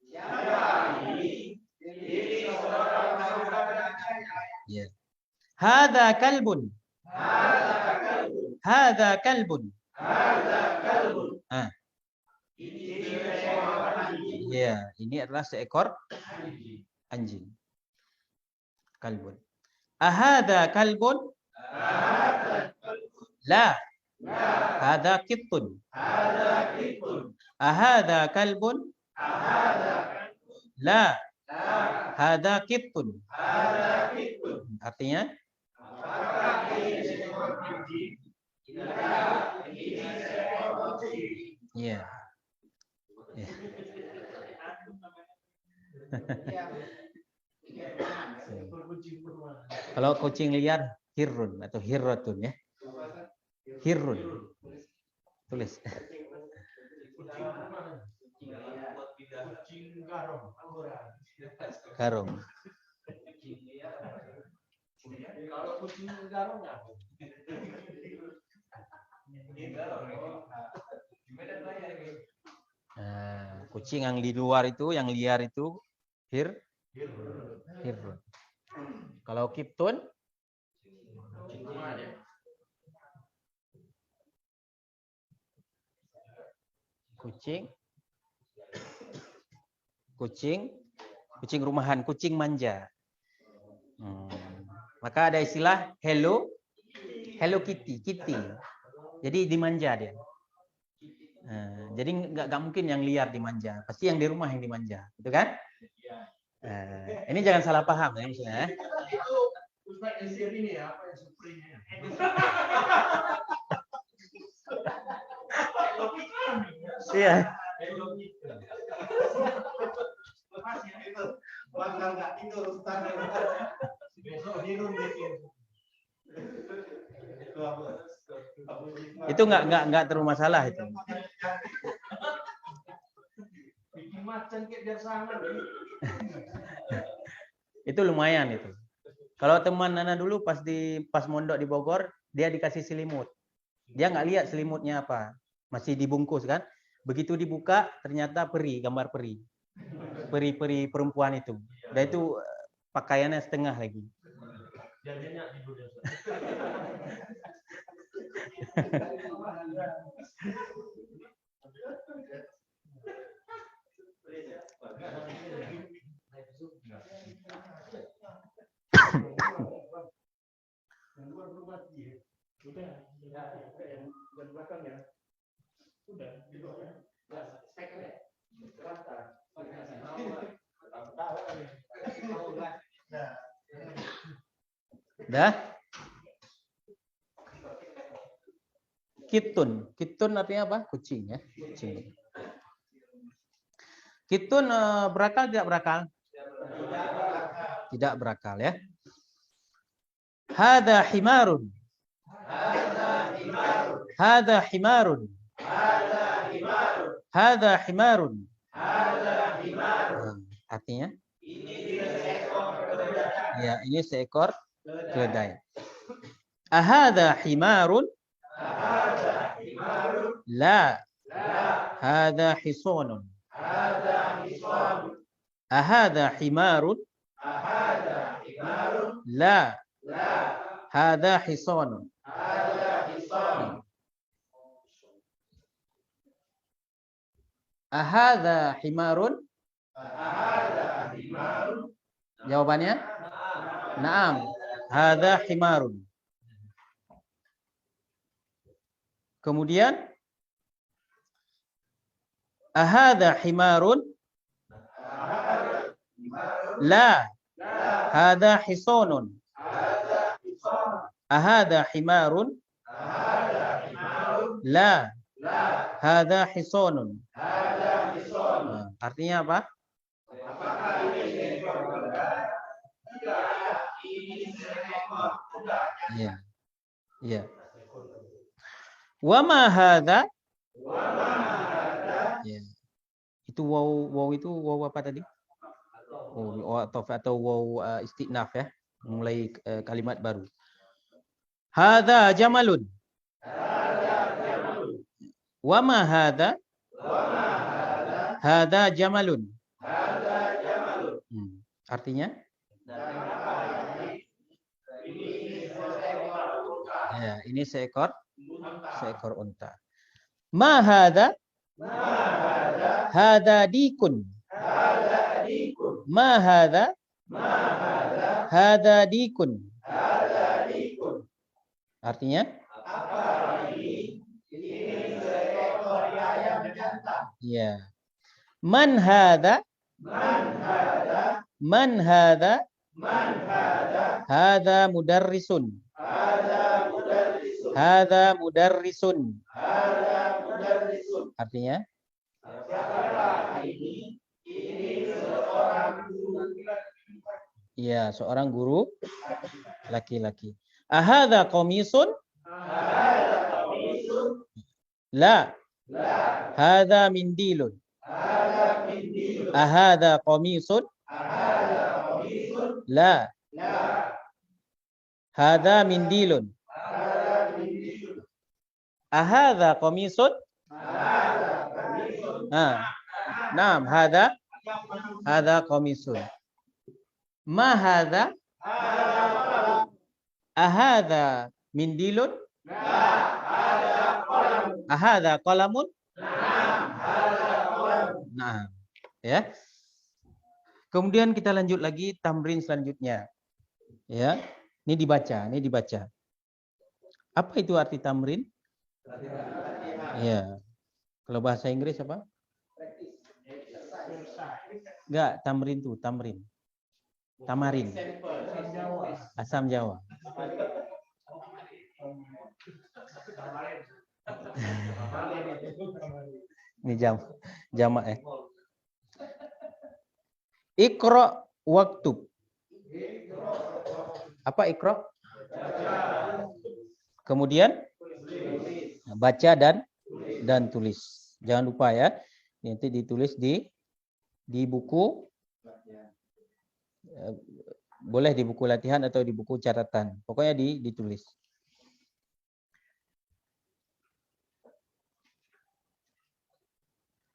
Siapa ini? Ini seorang saudara saya. Ya. Hadza kalbun. Hadza kalbun. Hadza kalbun. Hadza kalbun. Ah, Ini seekor anjing. ya, ini adalah seekor anjing. Kalbun. Ahadza kalbun? Hadza kalbun. La. La. Hadza kittun. Hadza kitun. Ahadza kalbun? Hadza kalbun. La. La. Hadza kittun. Hadza kitun. Artinya? Apakah ini seekor anjing? Tidak, ini seekor kucing. Ya. Ya. Kalau kucing liar hirrun atau hirratun ya. Hirrun. Tulis. Kucing garong. Garong. Kalau kucing garong apa? Nah, kucing yang di luar itu, yang liar itu hirrun. Kalau kiptun kucing rumahan, kucing manja. Maka ada istilah Hello Kitty. Jadi dimanja dia. Jadi nggak mungkin yang liar dimanja, pasti yang di rumah yang dimanja, gitu kan? Ini jangan salah paham ya misalnya. Itu Ustaz Yasir ini ya, apa yang supreme-nya? Iya. Bakal nggak tidur Ustaz. Besok tidur bikin. Itu nggak terlalu masalah itu. Bikin macan kayak biar sama. Itu lumayan itu. Kalau teman Nana dulu pas mondok di Bogor, dia dikasih selimut. Dia nggak lihat selimutnya apa, masih dibungkus kan. Begitu dibuka ternyata peri, gambar peri. Peri perempuan itu. Dan itu pakaiannya setengah lagi. Jadinya tidur. Yang luar belum mati ya? Sudah, yang belakang ya? Sudah, gitu ya? Speker ya? Rata. Dah? Kitun artinya apa? Kucing ya. Kucing. Kitun berakal tidak berakal? Tidak berakal ya. Hada himarun. Hada himarun. Hada himarun. Artinya? Ya, ini seekor keledai. Ahada himarun? La. Hada hisonun. Ahada himarun? La. Hada hisonun. Ahada himarun? Jawabannya? Naam. Hada himarun. Kemudian ahada himarun? La. Hada hisonun. Ahada himarun? La. Hada hisonun. Artinya apa? Iya. Iya. Wa ma hadza? Ya. Itu waw itu waw apa tadi? Oh, waw atau waw istinaf ya. Mulai kalimat baru. Hadza jamalun. Wa ma hadza? Hadza jamalun. Artinya? Ya, ini seekor unta. Ma hadza? Hadza dikun. Ma hadza? Hadza dikun. Artinya? Ya. Man hadza? Man hadza? Hadza mudarrisun. Hadza mudarrisun. Artinya? Iya, seorang guru laki-laki. Ahadza qamisun? La. Hadza mindilun. Ahadza qamisun? La. Hadza mindilun. Ahadza qamisun? Naam, hadza qamisun. Ma hadza? Ahadza mindilun? Ahadza qalamun? Nah, ya. Kemudian kita lanjut lagi tamrin selanjutnya. Ya. Ini dibaca. Apa itu arti tamrin? Ya. Kalau bahasa Inggris apa? Enggak, tamrin tuh, tamrin. Tamarin. Asam Jawa. Ini jamak ya. Iqra waktub. Apa iqra? Kemudian baca dan tulis. Jangan lupa ya. Nanti ditulis di buku. Boleh di buku latihan atau di buku catatan. Pokoknya ditulis.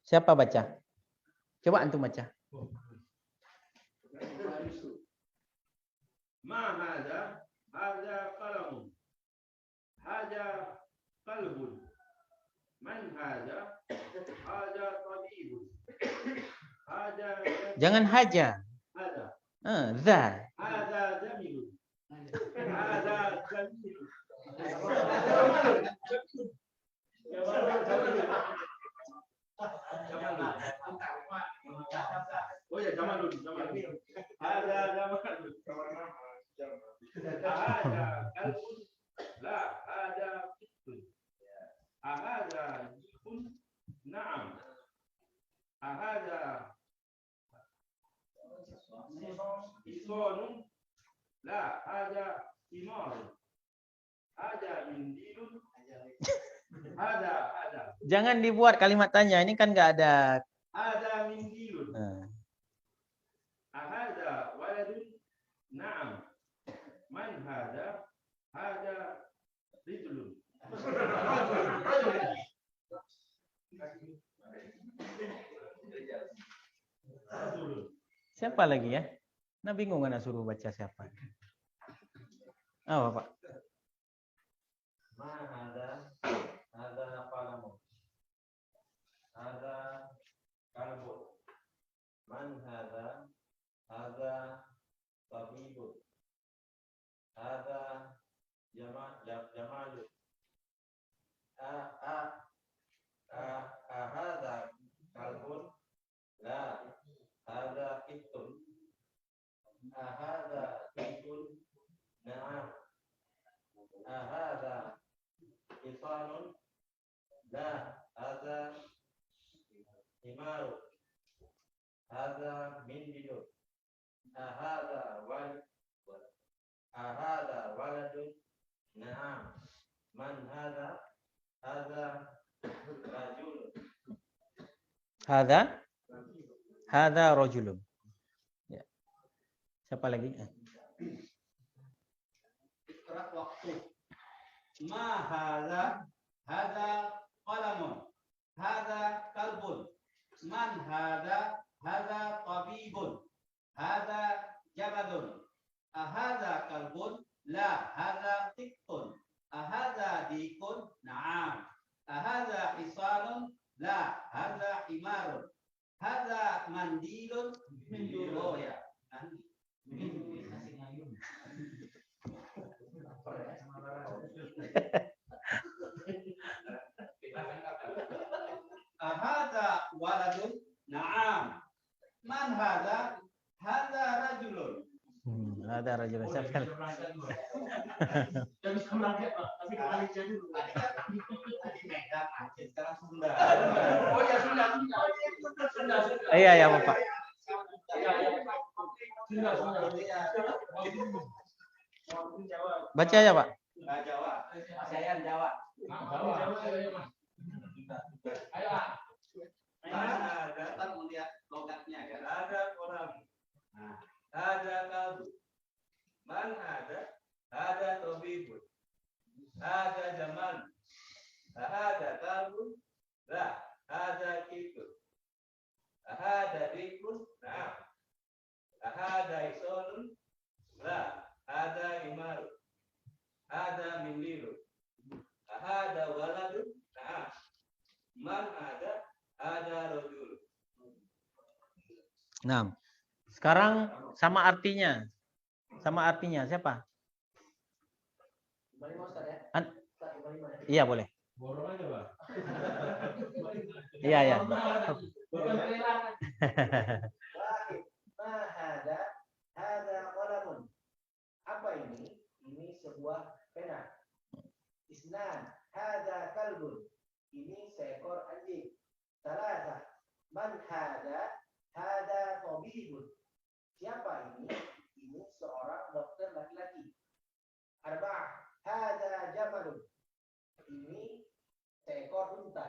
Siapa baca? Coba antum baca. Ma hadza? Hadza qalamun. Hadza qalbun. Man hadza? Hadza tabibun. Hadza. Jangan haja. Hadza. Za. Hadza jamilun. Hadza jamilun. Oh ya, jamalun. Hadza jamalun. Hadza qalbun. La, hadza fittun. Hadza jibun. Na'am. Hadza Isonun. La, hadza imarun. Hadza mindilun. Hadza. Jangan dibuat kalimat tanya. Ini kan nggak ada. Hadza mindilun. Hadza waladun. Na'am. Man hadza? Hadza rijlun. Siapa lagi ya? Nah bingung anak suruh baca siapa. Apa Pak? Ma hadza qalamun. Hadza qalbun. Man hadza? Hadza tabibun. Hadza jamalun. Hadza qalbun. La, hadza qittun. Hadza qittun. Na'am. Hadza isanun. La, hadza himarun. Hadza mindilun. Hadza waladun. Na'am. Man hadza? Hadza rajulun. Ya. Siapa lagi? Iqra waktu. Ma hadza qalamun. Hadza kalbun. Man hadza tabibun. Hadza jamadun. Ahadza kalbun? La, hadza tiktun. Ahadza dikun? Na'am. Ahadza hisanun? La, hadza himarun. Hadza mandilun? Oh ya. Ahadza waladun? Na'am. Man hadza? Hadza rajulun. Hadza rajulun. Siapa? Jadi sekarang ya, Pak. Tapi kembali jadi dulu. Tadi Medan, Aceh, sekarang Sunda. Oh ya, sudah. Iya ya Bapak. Baca ya Pak. Jawa. Saya Jawa. Ayo, Kita melihat logatnya kan. Ada orang. Nah, ada kalbu. Man ada tabibun. Ada zaman. Ada kalbu. La, ada kitu. Ada dikun. Nah. Ada isolun. La, ada imaru. Ada mindiru. Ada waladun. Nah. Man ada rojul. Nah, sekarang sama artinya. Sama artinya siapa? Iya boleh. borong aja, Pak. Iya ya. Hada qalamun. Apa ini? Ini sebuah pena. Isnan, hada kalbun. Ini seekor anjing. Salasa, man hada tabibun. Siapa ini? Ini seorang dokter laki-laki. Arba'ah, hada jamalun. Ini seekor unta.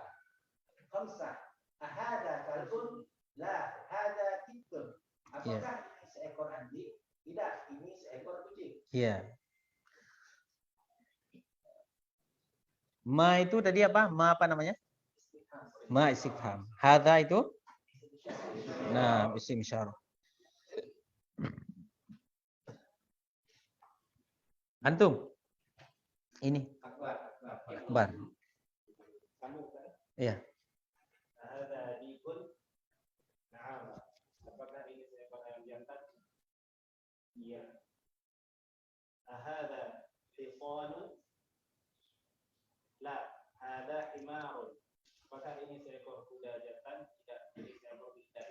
Khamsah, ahada kalbun. La, hada tiktun. Apakah ini seekor anjing? Tidak, ini seekor kucing. Iya. Ma itu tadi apa? Ma apa namanya? Ma istifham. Hadza itu? Nah, isim isyarah. Antum? Ini. Akbar. Iya. Ada dikun. Nah, apakah ini seekor ayam jantan? Iya. Ada hisanun. La, ada himarun. Apakah ini seekor kuda jantan? Tidak, ini seekor kuda.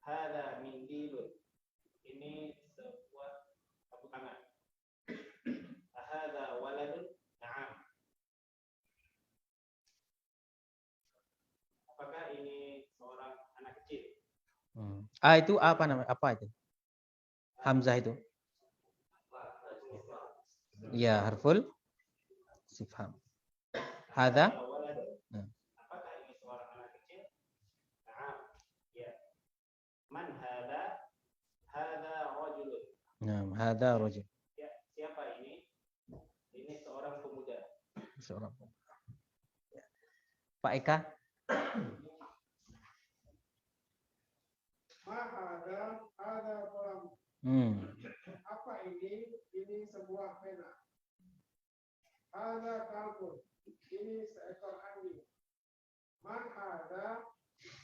Ada mindilun. Ini sebuah sapu tangan. Ada waladun. Naam. Apakah ini seorang anak kecil? Itu apa namanya? Apa itu? Hamzah itu? Ya, harful istifham. Hadza? Apakah ini seorang anak kecil? Naam. Ya. Man hadza? Hadza rajulun. Nah, hadza rajul. Ya, siapa ini? Ini seorang pemuda. Seorang. Ya. Pak Eka? Mahada ada kolam. Apa ini? Ini sebuah pena. Ada kalbun. Ini seekor anjing. Man ada?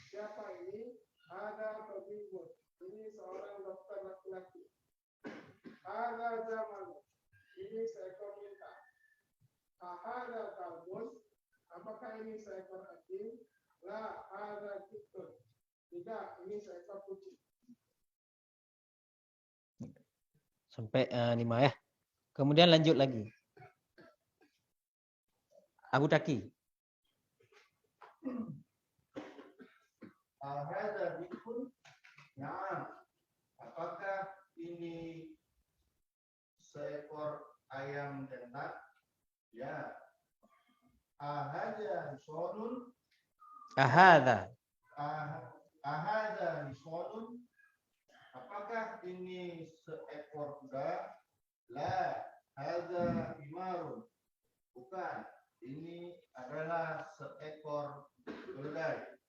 Siapa ini? Ada tabibun. Ini seorang dokter laki-laki. Ada zaman. Ini seekor unta. Ada kalbun. Apakah ini seekor anjing? La, ada tiktun. Tidak, ini seekor kucing. Sampai 5 ya. Kemudian lanjut lagi. Abu Taki. Ada dikun. Naam. Apakah ini seekor ayam jantan? Ya. Ahada sonun. Ahadza. ahada hisodun, apakah ini seekor kuda? La, hada himarun, bukan, ini adalah seekor keledai.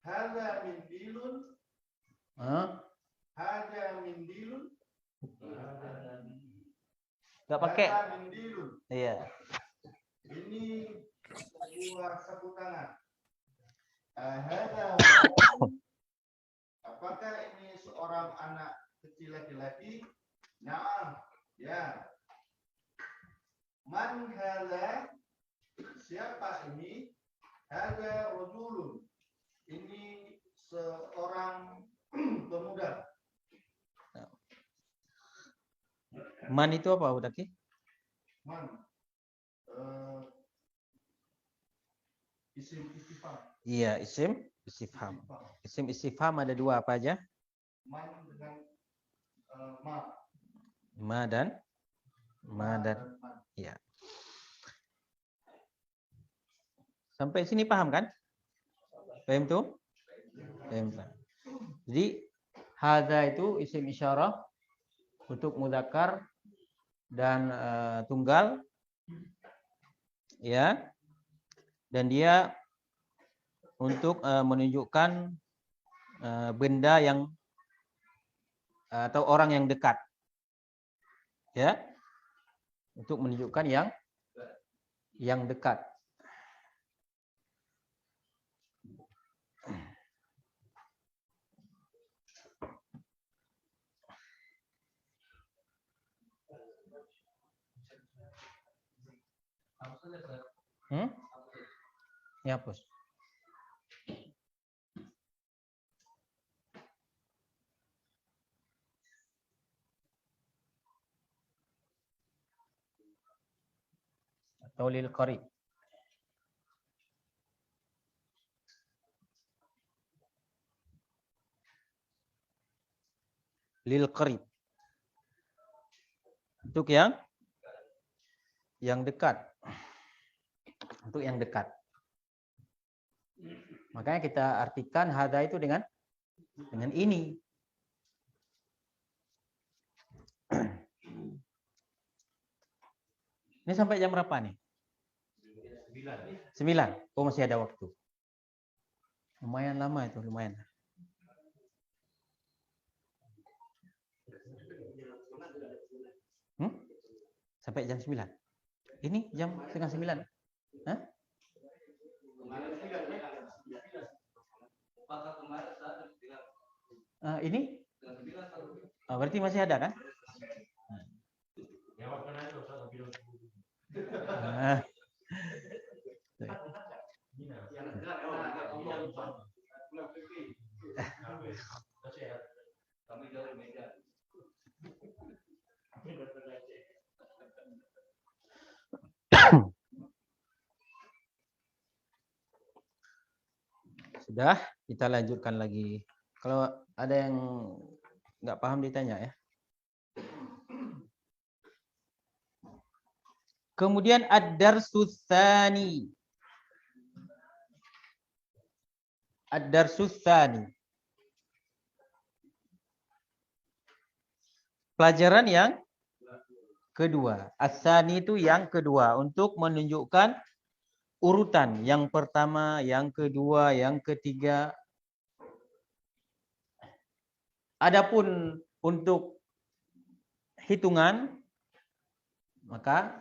Hada mindilun, hada mindilun, Nggak pakai. hada mindilun, Iya. ini sebuah sapu tangan. Hada waladun, apakah ini seorang anak kecil laki-laki? Naam, ya. Man hada, siapa ini? Hada rajulun, ini seorang pemuda. Man itu apa, Udaki? Man, isim istifham. Iya, isim istifham. Isim istifham ada dua, apa aja? Man dengan ma. Ma dan Man. ya. Sampai sini paham kan? Paham tuh? Paham. Jadi hadza itu isim isyarah untuk mudzakkar dan tunggal, ya. Dan dia untuk menunjukkan benda yang atau orang yang dekat, ya, untuk menunjukkan yang dekat. Ya, hapus. Atau lil qarib. Lil qarib. Untuk yang dekat. Untuk yang dekat. Makanya kita artikan hadza itu dengan ini. Ini sampai jam berapa nih? 9. Oh, masih ada waktu. Lumayan lama itu, lumayan. Sampai jam 9. Ini jam setengah 9. Hah? Ini? Berarti masih ada kan? Sudah, kita lanjutkan lagi. Kalau ada yang nggak paham ditanya ya. Kemudian ad-darsus tsani. Ad-darsus tsani. Pelajaran yang kedua. As-tsani itu yang kedua untuk menunjukkan urutan. Yang pertama, yang kedua, yang ketiga. Adapun untuk hitungan, maka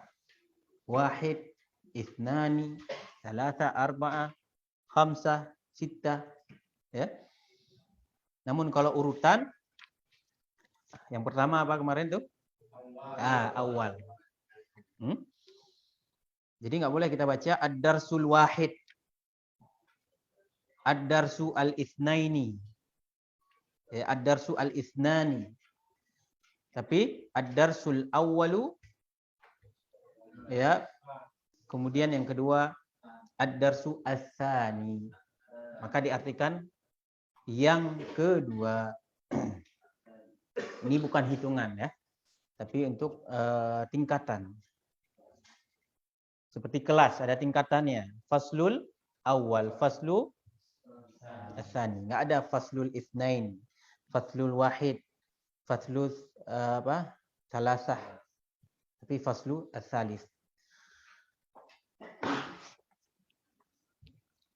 wahid, ithnani, salasa, arba'ah, khamsah, sittah. Ya. Namun kalau urutan, yang pertama apa kemarin tuh? Awal. Jadi nggak boleh kita baca ad-darsul wahid, ad-darsu al-itsnaini, ad-darsu al-itsnani. Tapi ad-darsul awwalu, ya. Kemudian yang kedua ad-darsu ats-tsani. Maka diartikan yang kedua. Ini bukan hitungan ya, tapi untuk tingkatan. Seperti kelas ada tingkatannya. Faslul awal, faslu Ats-tsani. Enggak ada faslul itsnain, faslul wahid, faslul salasah. Tapi faslu ats-tsalits.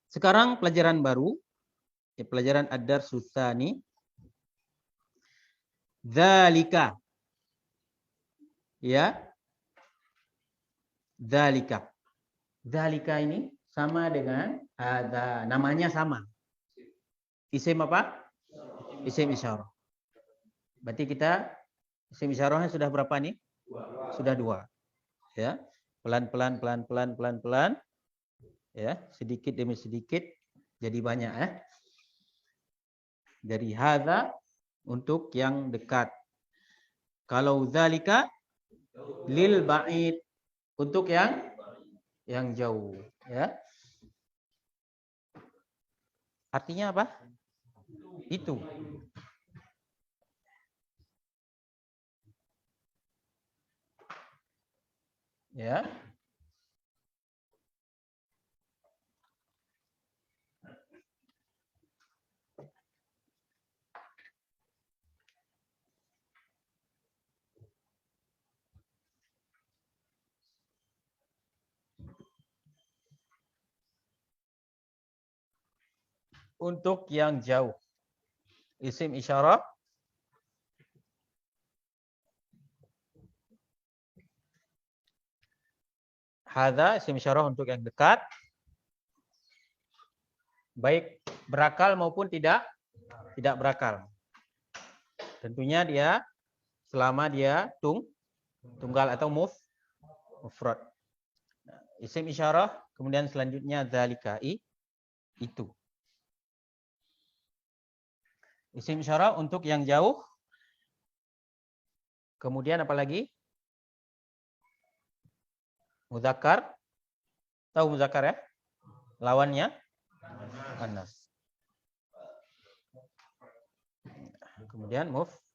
Sekarang pelajaran baru, pelajaran ad-darsus tsani. Dzalika. Ya. Dzalika. Dzalika ini sama dengan hadza. Namanya sama. Isim apa? Isim isyarah. Berarti kita isim isyarahnya sudah berapa nih? Sudah 2. Ya. Pelan-pelan. Ya, sedikit demi sedikit jadi banyak ya. Dari hadza untuk yang dekat. Kalau dzalika lil ba'id untuk yang jauh ya. Artinya apa? Itu. Ya. Untuk yang jauh. Isim isyarah hadza isim isyarah untuk yang dekat. Baik berakal maupun tidak berakal. Tentunya dia selama dia tunggal atau mufrad. Isim isyarah kemudian selanjutnya dzalika itu. Isim isyarah untuk yang jauh. Kemudian apa lagi? Muzakkar. Tahu muzakkar ya? Lawannya muannas. Kemudian mufrad.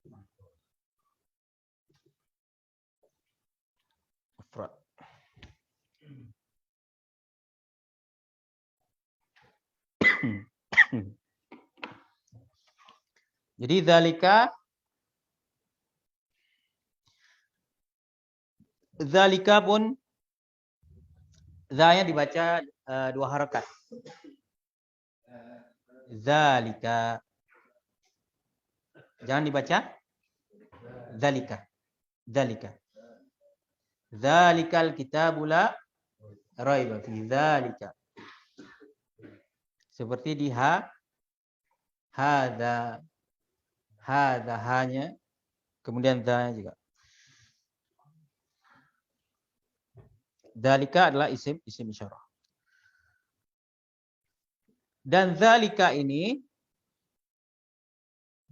Jadi dzalika pun za-nya dibaca 2 harakat. Dzalika. Jangan dibaca dzalika. Dzalika. Dzalikal kitabu la raiba fi dzalika. Seperti di hadza hanya kemudian dzanya juga. Dzalika adalah isim isyarah. Dan dzalika ini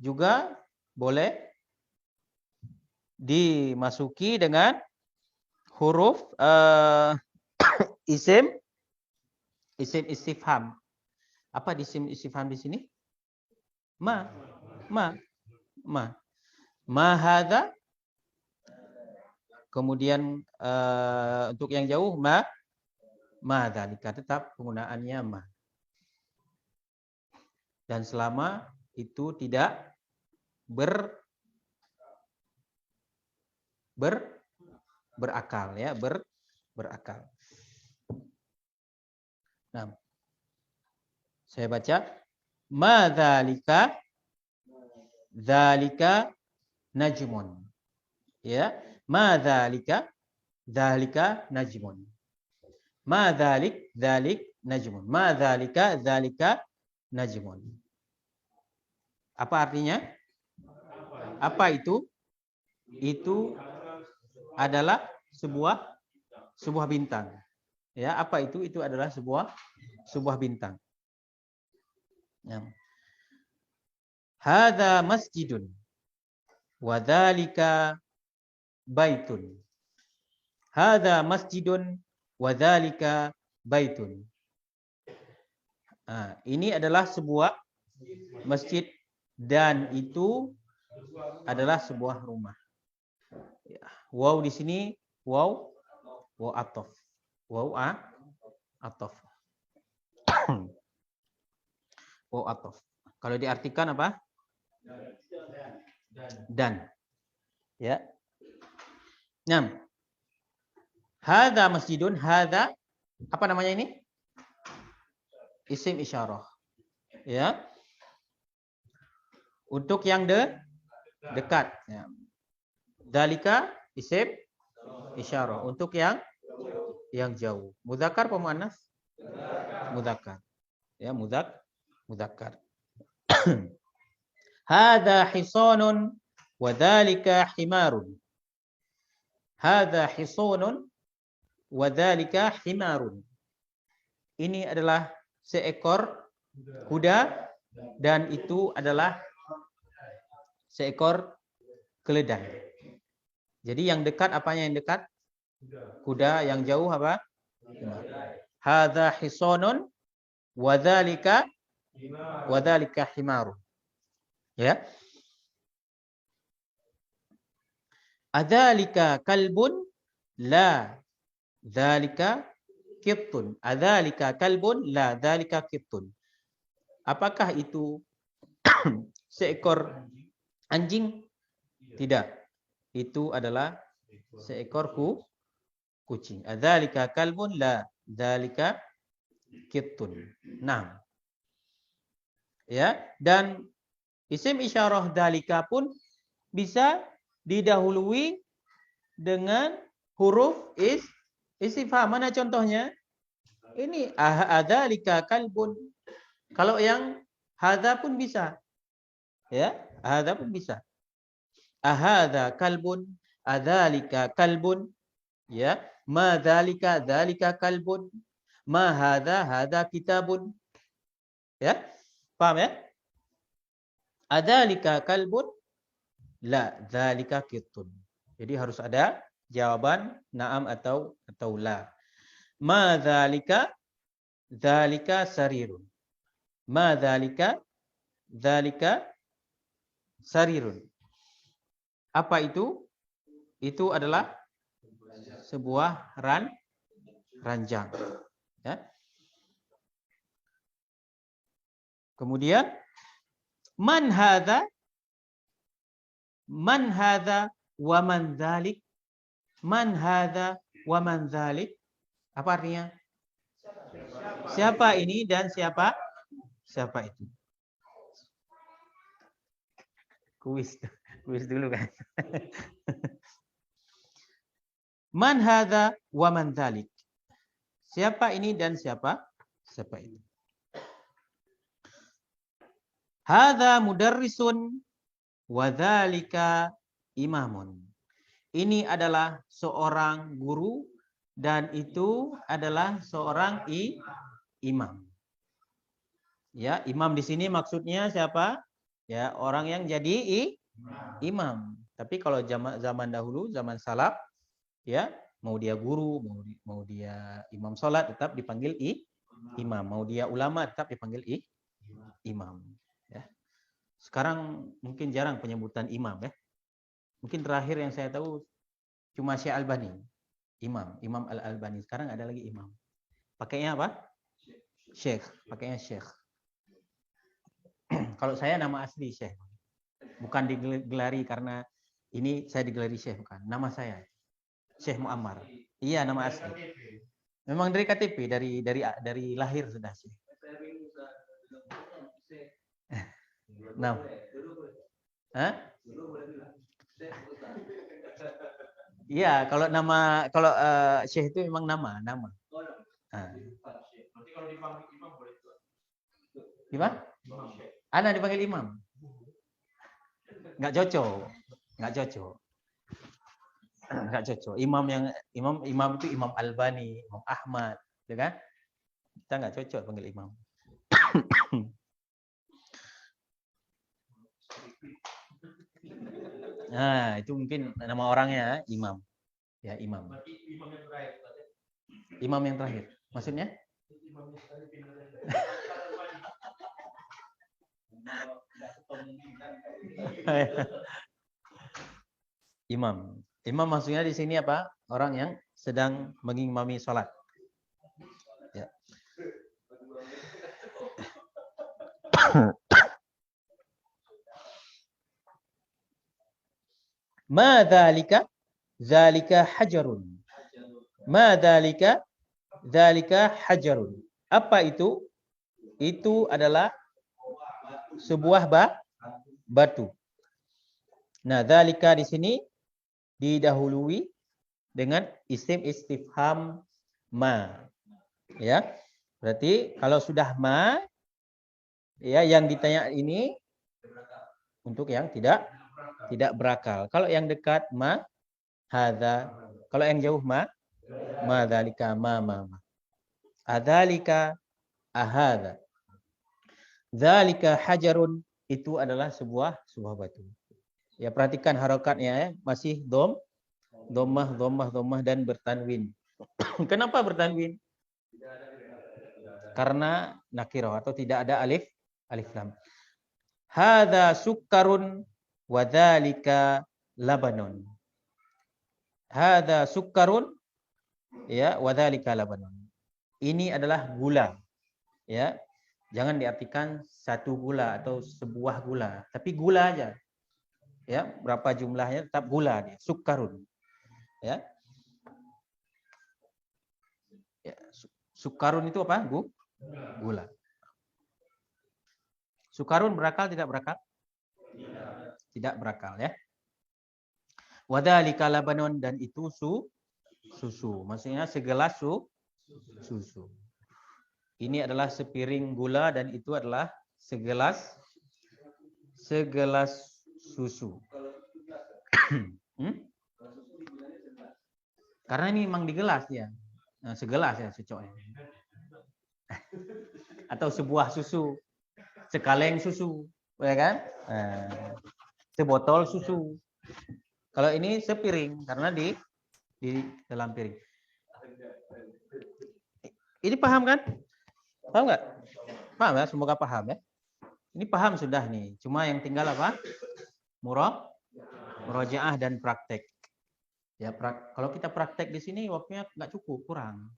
juga boleh dimasuki dengan huruf isim istifham. Apa isim istifham di sini? Ma hadza. Kemudian untuk yang jauh ma dzalika, tetap penggunaannya ma. Dan selama itu tidak berakal ya, berakal. Nah, saya baca ma dzalika najmun. Ya, ma dzalika najmun. Ma dzalik najmun. Ma dzalika najmun. Apa artinya? Apa itu? Itu adalah sebuah bintang. Ya, apa itu? Itu adalah sebuah bintang. Ya. Hadza masjidun wa dzalika baitun. Hadza masjidun wa dzalika baitun. Nah, ini adalah sebuah masjid dan itu adalah sebuah rumah. Waw di sini waw atof. Waw atof. Waw atof. Kalau diartikan apa? Dan. Ya. Nah. Hadza masjidun, hadza apa namanya ini? Isim isyarah. Ya. Untuk yang dekat. Ya. Dalika isim isyarah. Untuk yang jauh. Mudzakkar apa muannas? Mudzakkar. Ya, mudzakkar. Hadza hisanun wa dzalika himarun. Hadza hisanun wa dzalika himarun. Ini adalah seekor kuda dan itu adalah seekor keledai. Jadi yang dekat apanya yang dekat? Kuda, yang jauh apa? Hadza hisanun wa dzalika himarun. Ya. Adzalika kalbun? La. Dzalika qittun. Adzalika kalbun? La. Dzalika qittun. Apakah itu seekor anjing? Tidak. Itu adalah seekor kucing. Adzalika kalbun? La. Dzalika qittun. Nah. Ya, dan isim isyarah dzalika pun bisa didahului dengan huruf istifham. Mana contohnya? Ini adzalika kalbun. Kalau yang hadza pun bisa. Ya, hadza pun bisa. Ahadza kalbun, adzalika kalbun. Ya, ma dzalika dzalika kalbun. Ma hadza kitabun. Ya. Paham ya? Adzalika kalbun? La, dzalika qittun. Jadi harus ada jawaban na'am atau la. Ma dzalika? Dzalika sarirun. Ma dzalika? Dzalika sarirun. Apa itu? Itu adalah sebuah ranjang. Ya. Kemudian man hadza? Man hadza wa man dzalik? Man hadza wa man dzalik? Apa artinya? Siapa ini dan siapa itu? Kuis dulu kan. Man hadza wa man dzalik? Siapa ini dan siapa itu? Hadza mudarrisun wa dzalika imamun. Ini adalah seorang guru dan itu adalah seorang imam. Ya, imam di sini maksudnya siapa? Ya, orang yang jadi imam. Tapi kalau zaman dahulu, zaman salaf, ya, mau dia guru, mau dia imam salat tetap dipanggil imam. Mau dia ulama tetap dipanggil imam. Ya. Sekarang mungkin jarang penyebutan imam ya. Mungkin terakhir yang saya tahu cuma Syekh Albani. Imam Al-Albani. Sekarang ada lagi imam. Pakainya apa? Syekh. Pakainya Syekh. Kalau saya nama asli Syekh. Bukan digelari karena ini saya digelari Syekh, bukan. Nama saya Syekh Muammar. Iya, nama asli. Memang dari KTP, dari lahir sudah Syekh. Nah. Hah? Iya, kalau Syekh itu memang nama. Nah. Berarti kalau dipanggil imam boleh juga. Gimana? Ana dipanggil imam. Enggak cocok. Imam itu Imam Albani, Imam Ahmad, ya kan? Kita enggak cocok panggil imam. Nah, itu mungkin nama orangnya imam. Ya, imam. Imam yang terakhir. Maksudnya? Imam. Imam maksudnya di sini apa? Orang yang sedang mengimami sholat. Ya. Ma dzalika? Dzalika hajarun. Ma dzalika? Dzalika hajarun. Apa itu? Itu adalah sebuah batu. Nah, dzalika di sini didahului dengan isim istifham ma. Ya. Berarti kalau sudah ma, ya yang ditanya ini untuk yang tidak berakal. Kalau yang dekat ma hadza. Kalau yang jauh ma dzalika ma. Adzalika ahadza. Dzalika hajarun, itu adalah sebuah batu. Ya, perhatikan harokatnya ya, masih dhammah dan bertanwin. Kenapa bertanwin? Karena nakirah atau tidak ada alif lam. Hadza sukkarun wa dzalika labanun. Hadza sukkarun ya wa dzalika labanun. Ini adalah gula. Ya. Jangan diartikan satu gula atau sebuah gula, tapi gula aja. Ya, berapa jumlahnya tetap gula dia, sukkarun. Ya. Ya, sukkarun itu apa? Gula. Sukkarun berakal tidak berakal? Tidak berakal ya. Wadzalika labanun, dan itu susu. Maksudnya segelas susu. Ini adalah sepiring gula dan itu adalah segelas susu. Karena ini memang di gelas ya. Nah, segelas ya cocoknya. Atau sebuah susu, sekaleng susu, ya kan? Nah, sebotol susu. Kalau ini sepiring karena di dalam piring. Ini paham kan? Paham nggak? Paham ya? Semoga paham ya. Ini paham sudah nih. Cuma yang tinggal apa? Murojaah dan praktek. Ya, kalau kita praktek di sini waktunya nggak cukup, kurang.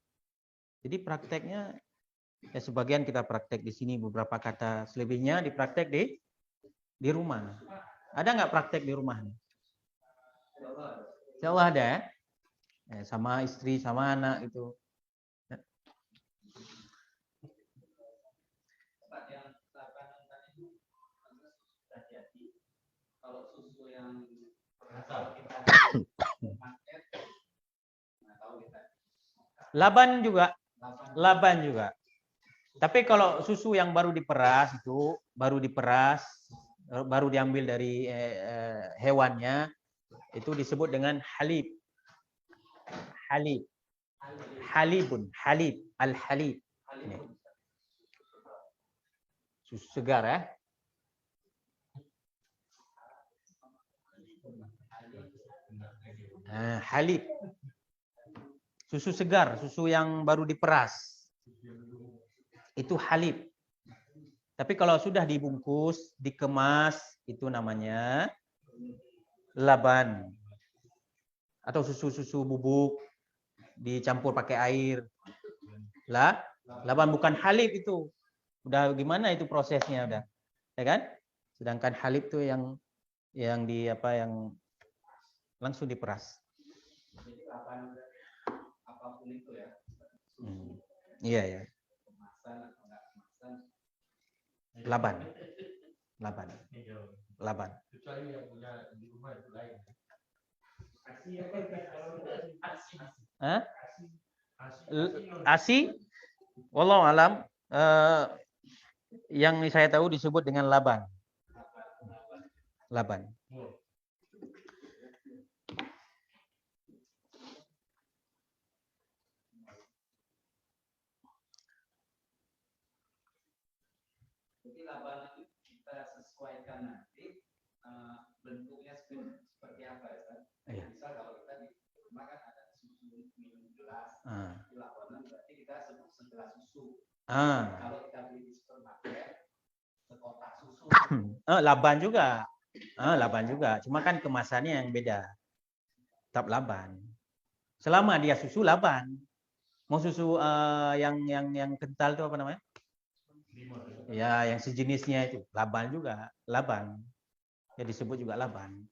Jadi prakteknya ya sebagian kita praktek di sini beberapa kata, selebihnya dipraktek di rumah. Ada nggak praktek di rumah? Insya Allah ada ya. Sama istri, sama anak itu. Kalau susu yang Laban juga. Tapi kalau susu yang baru diperas itu, baru diambil dari hewannya, itu disebut dengan halib. Halibun, al-halib. Susu segar ya. Halib. Susu segar, susu yang baru diperas. Itu halib. Tapi kalau sudah dibungkus, dikemas, itu namanya laban. Atau susu-susu bubuk dicampur pakai air. Laban, bukan halib itu. Udah gimana itu prosesnya udah. Ya kan? Sedangkan halib itu yang langsung diperas. Apapun itu ya. Iya ya. Kemasan atau enggak kemasan. Laban. Kecuali yang punya di rumah itu lain. Asi? Wallahu alam. Yang saya tahu disebut dengan laban. Jadi laban itu kita sesuaikan nanti bentuknya seperti apa ya kan? Iya. Misal kalau kita di rumah kan ada susu minum gelas, labanan berarti kita sebut segelas susu. Kalau kita beli di supermarket sekotak susu. Laban juga. Cuma kan kemasannya yang beda. Tetap laban. Selama dia susu laban. Mau susu yang kental itu apa namanya? Ya, yang sejenisnya itu laban juga, laban. Ya disebut juga laban.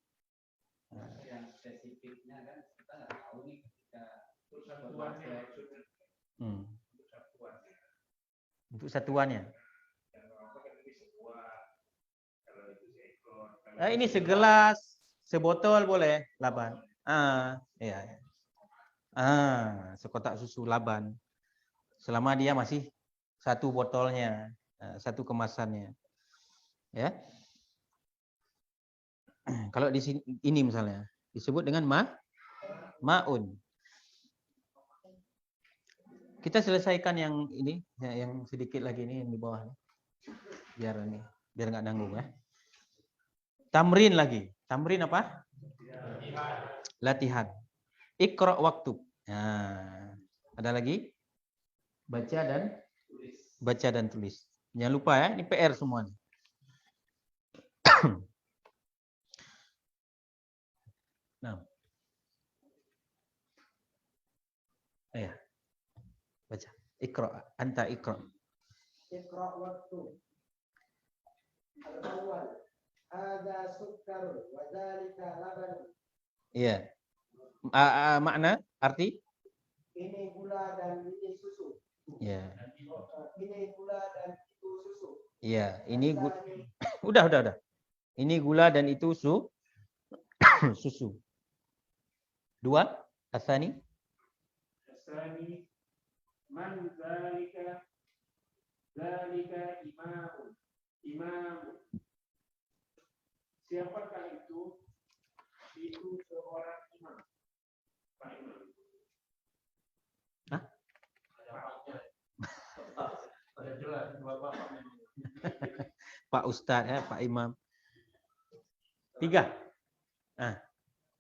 Yang spesifiknya kan kita nggak tahu nih ketika Satuannya maksudnya. satuannya. Untuk satuannya. Ini segelas, sebotol boleh laban. Iya. Sekotak susu laban. Selama dia masih satu botolnya, satu kemasannya. Ya. Kalau di sini ini misalnya disebut dengan maun. Kita selesaikan yang ini, yang sedikit lagi ini yang di bawah. Biar nggak nanggung ya. Tamrin lagi. Tamrin apa? Latihan. Iqra waktu. Nah, ada lagi? Baca dan tulis. Jangan lupa ya, ini PR semuanya. Nah. Ya. Baca. Iqra, anta iqra. Iqra waktu. Al-awwal. Ada sukkar wa dzalika laban. Iya. Makna, arti? Ini gula dan ini susu. Iya. Ini gula dan itu susu. Iya, ini udah. Ini gula dan itu susu. Dua, asani. Asani man zalika imam. Siapakah itu? Itu seorang imam. Pak Imam. Hah? Ada jelas Bapak. Pak Ustadz ya, Pak Imam. 3.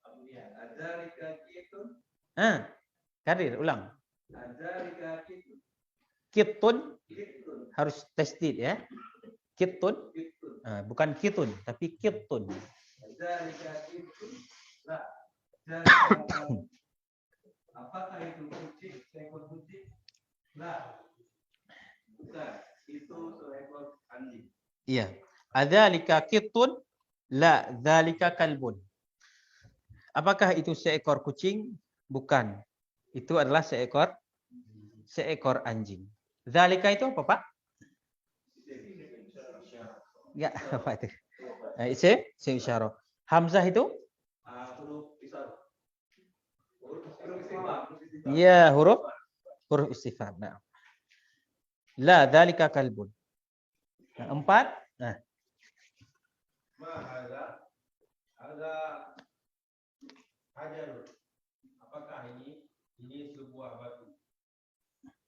Kemudian adzalika kitun. Karir, ulang. Adzalika kitun. Kitun Kitun. harus tasdid ya. Kitun, Kitun. bukan kitun, tapi kitun. Adzalika kitun. Lah. Adzalika. Apakah itu kucing? Seekor kucing? Lah. Bukan. Itu seekor anjing. Iya. Adzalika kitun, la dzalika kalbun. Apakah itu seekor kucing? Bukan. Itu adalah seekor anjing. Dzalika itu apa, Pak? Ya, apa itu? Isim isyarah. Hamzah itu? Huruf isyarat. Huruf istifham. Iya, huruf istifham. Nah. La dzalika kalbun. 4. Nah. Ada hajar. Apakah ini sebuah batu?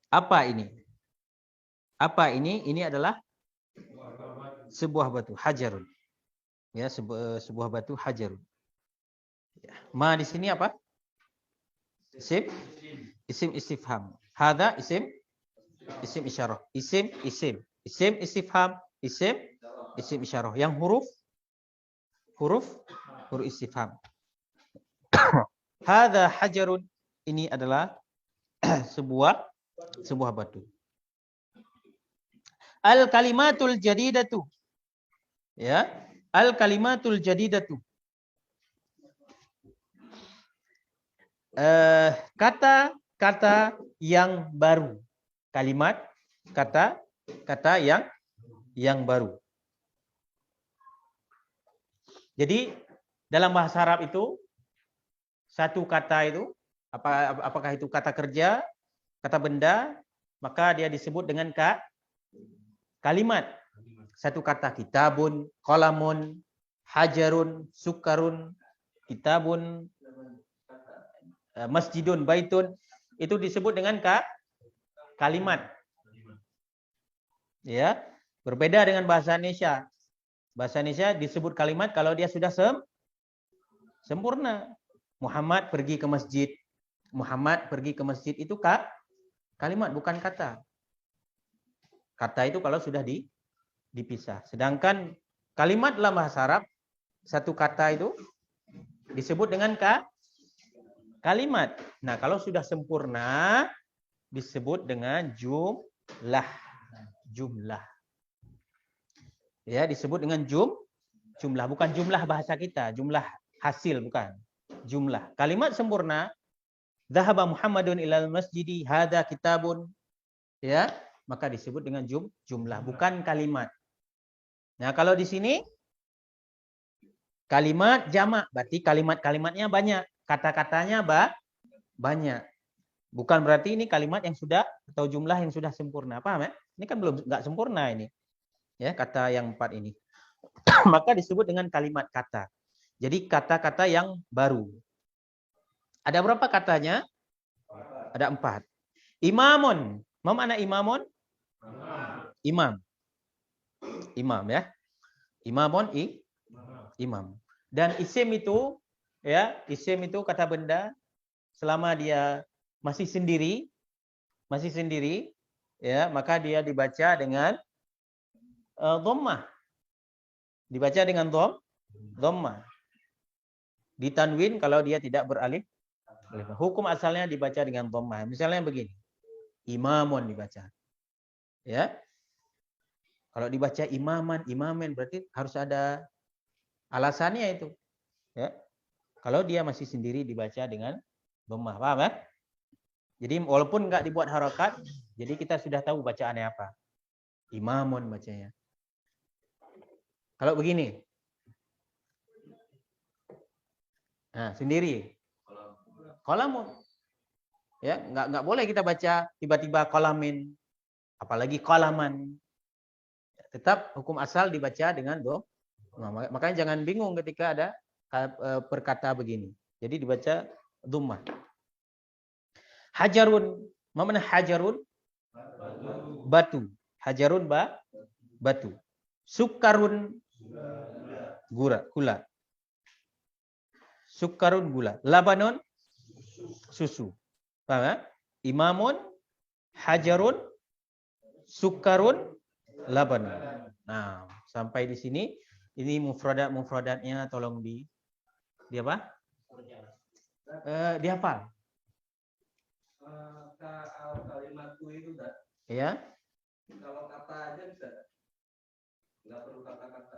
Apa ini? Ini adalah sebuah batu, hajarun. Ya, sebuah batu hajarun. Ma di sini apa? Isim istifham. Hadza isim isyarah. Isim istifham, isim isyarah. Yang huruf istifham. Hadza hajarun, ini adalah sebuah batu. Al kalimatul jadidatu. Ya, al kalimatul jadidatu. Kata yang baru. Kalimat kata yang baru. Jadi dalam bahasa Arab itu satu kata itu apakah itu kata kerja, kata benda, maka dia disebut dengan kalimat. Satu kata, kitabun, qalamun, hajarun, sukarun, kitabun, masjidun, baitun, itu disebut dengan kalimat. Ya, berbeda dengan bahasa Indonesia. Bahasa Indonesia disebut kalimat kalau dia sudah sempurna. Muhammad pergi ke masjid. Muhammad pergi ke masjid itu kalimat, bukan kata. Kata itu kalau sudah dipisah. Sedangkan kalimat dalam bahasa Arab, satu kata itu disebut dengan kalimat. Nah, kalau sudah sempurna disebut dengan jumlah. Ya, disebut dengan jumlah, bukan jumlah bahasa kita, jumlah hasil bukan. Jumlah. Kalimat sempurna, dzahaba Muhammadun ilal masjidi hadza kitabun. Ya, maka disebut dengan jumlah, bukan kalimat. Nah, kalau di sini kalimat jamak, berarti kalimat-kalimatnya banyak, kata-katanya banyak. Bukan berarti ini kalimat yang sudah atau jumlah yang sudah sempurna. Paham ya? Ini kan belum nggak sempurna ini. Ya, kata yang 4 ini. Maka disebut dengan kalimat kata. Jadi kata-kata yang baru. Ada berapa katanya? Ada 4. Imamun. Apa makna imamun? Imam. Imam ya. Imamun imam. Dan isim itu ya, isim itu kata benda selama dia masih sendiri ya, maka dia dibaca dengan dhammah. Dibaca dengan dhammah. Ditanwin kalau dia tidak beralif. Hukum asalnya dibaca dengan dhammah. Misalnya begini. Imamun dibaca. Ya. Kalau dibaca imamen berarti harus ada alasannya itu. Ya. Kalau dia masih sendiri dibaca dengan dhammah. Paham ya? Jadi walaupun enggak dibuat harakat, jadi kita sudah tahu bacaannya apa. Imamun bacanya. Kalau begini. Nah, sendiri. Qalamun. Ya, enggak boleh kita baca tiba-tiba qalamin, apalagi qalaman. Tetap hukum asal dibaca dengan dhammah. Makanya jangan bingung ketika ada perkata begini. Jadi dibaca dhammah. Hajarun. Apa makna hajarun? Batu. Hajarun batu. Sukarun gula. Sukarun gula. Labanon susu. Paham ya? Imamun, hajarun, sukarun, labanon. Nah, sampai di sini ini mufradatnya tolong di apa? Dihafal. Kalimatku itu udah. Ya. Kalau kata aja bisa. Enggak perlu kata-kata.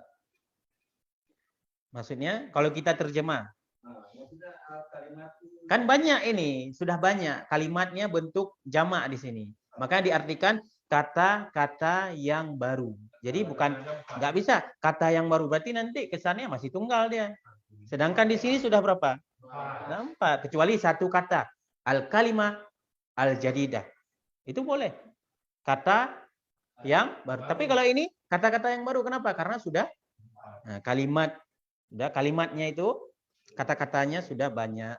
Maksudnya kalau kita terjemah. Maksudnya kalimatku. Kan banyak ini, sudah banyak kalimatnya bentuk jamak di sini. Maka diartikan kata-kata yang baru. Jadi bukan nggak bisa kata yang baru, berarti nanti kesannya masih tunggal dia. Sedangkan di sini sudah berapa? 4. Kecuali satu kata, al-kalimah al-jadidah. Itu boleh. Kata yang baru. Tapi kalau ini kata-kata yang baru, kenapa? Karena sudah kalimatnya itu kata-katanya sudah banyak.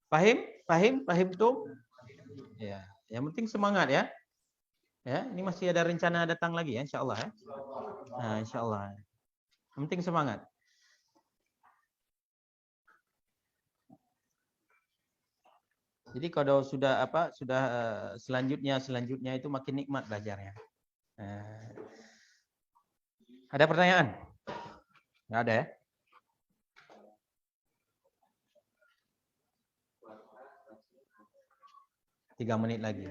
Pahim tuh? Ya, yang penting semangat ya. Ya, ini masih ada rencana datang lagi ya, insyaallah ya. Nah, insyaallah. Yang penting semangat. Jadi kalau sudah selanjutnya itu makin nikmat belajarnya. Ada pertanyaan? Nggak ada ya? Tiga menit lagi.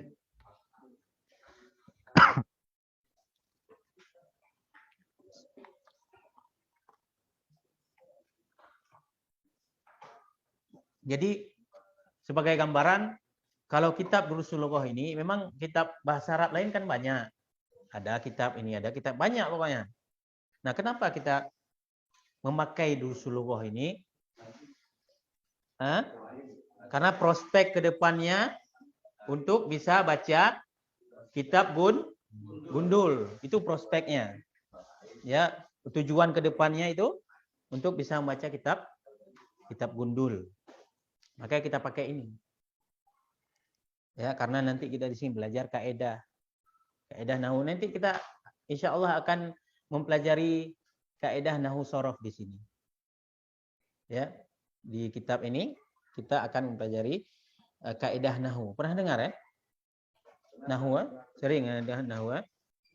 Jadi sebagai gambaran, kalau kitab Durusul Lughah ini memang kitab bahasa Arab lain kan banyak. Ada kitab ini, ada kitab banyak pokoknya. Nah, kenapa kita memakai Durusul Lughah ini? Karena prospek ke depannya untuk bisa baca kitab gundul. Itu prospeknya. Ya, tujuan ke depannya itu untuk bisa membaca kitab gundul. Maka kita pakai ini. Ya, karena nanti kita di sini belajar kaidah nahwu. Nanti kita insyaallah akan mempelajari kaidah nahwu shorof di sini. Ya, di kitab ini kita akan mempelajari kaidah nahwu. Pernah dengar ya? Nahwu, sering ya nahwu.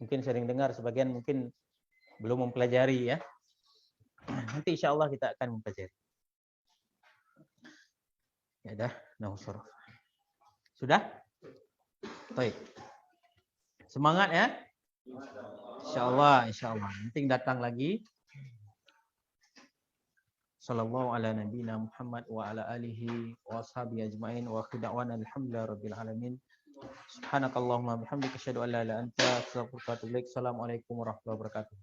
Mungkin sering dengar, sebagian mungkin belum mempelajari ya. Nanti insyaallah kita akan mempelajari. Ya dah, nahwu shorof. Sudah? Baik. Semangat ya. Insyaallah. Nanti datang lagi. Sallallahu ala nabiyina Muhammad wa ala alihi wa ashabihi ajma'in wa akhiru da'wana alhamdulillahi rabbil alamin. Subhanakallahumma bihamdika asyhadu an la ilaha illa anta astaghfiruka wa atubu ilaik. Assalamualaikum warahmatullahi wabarakatuh.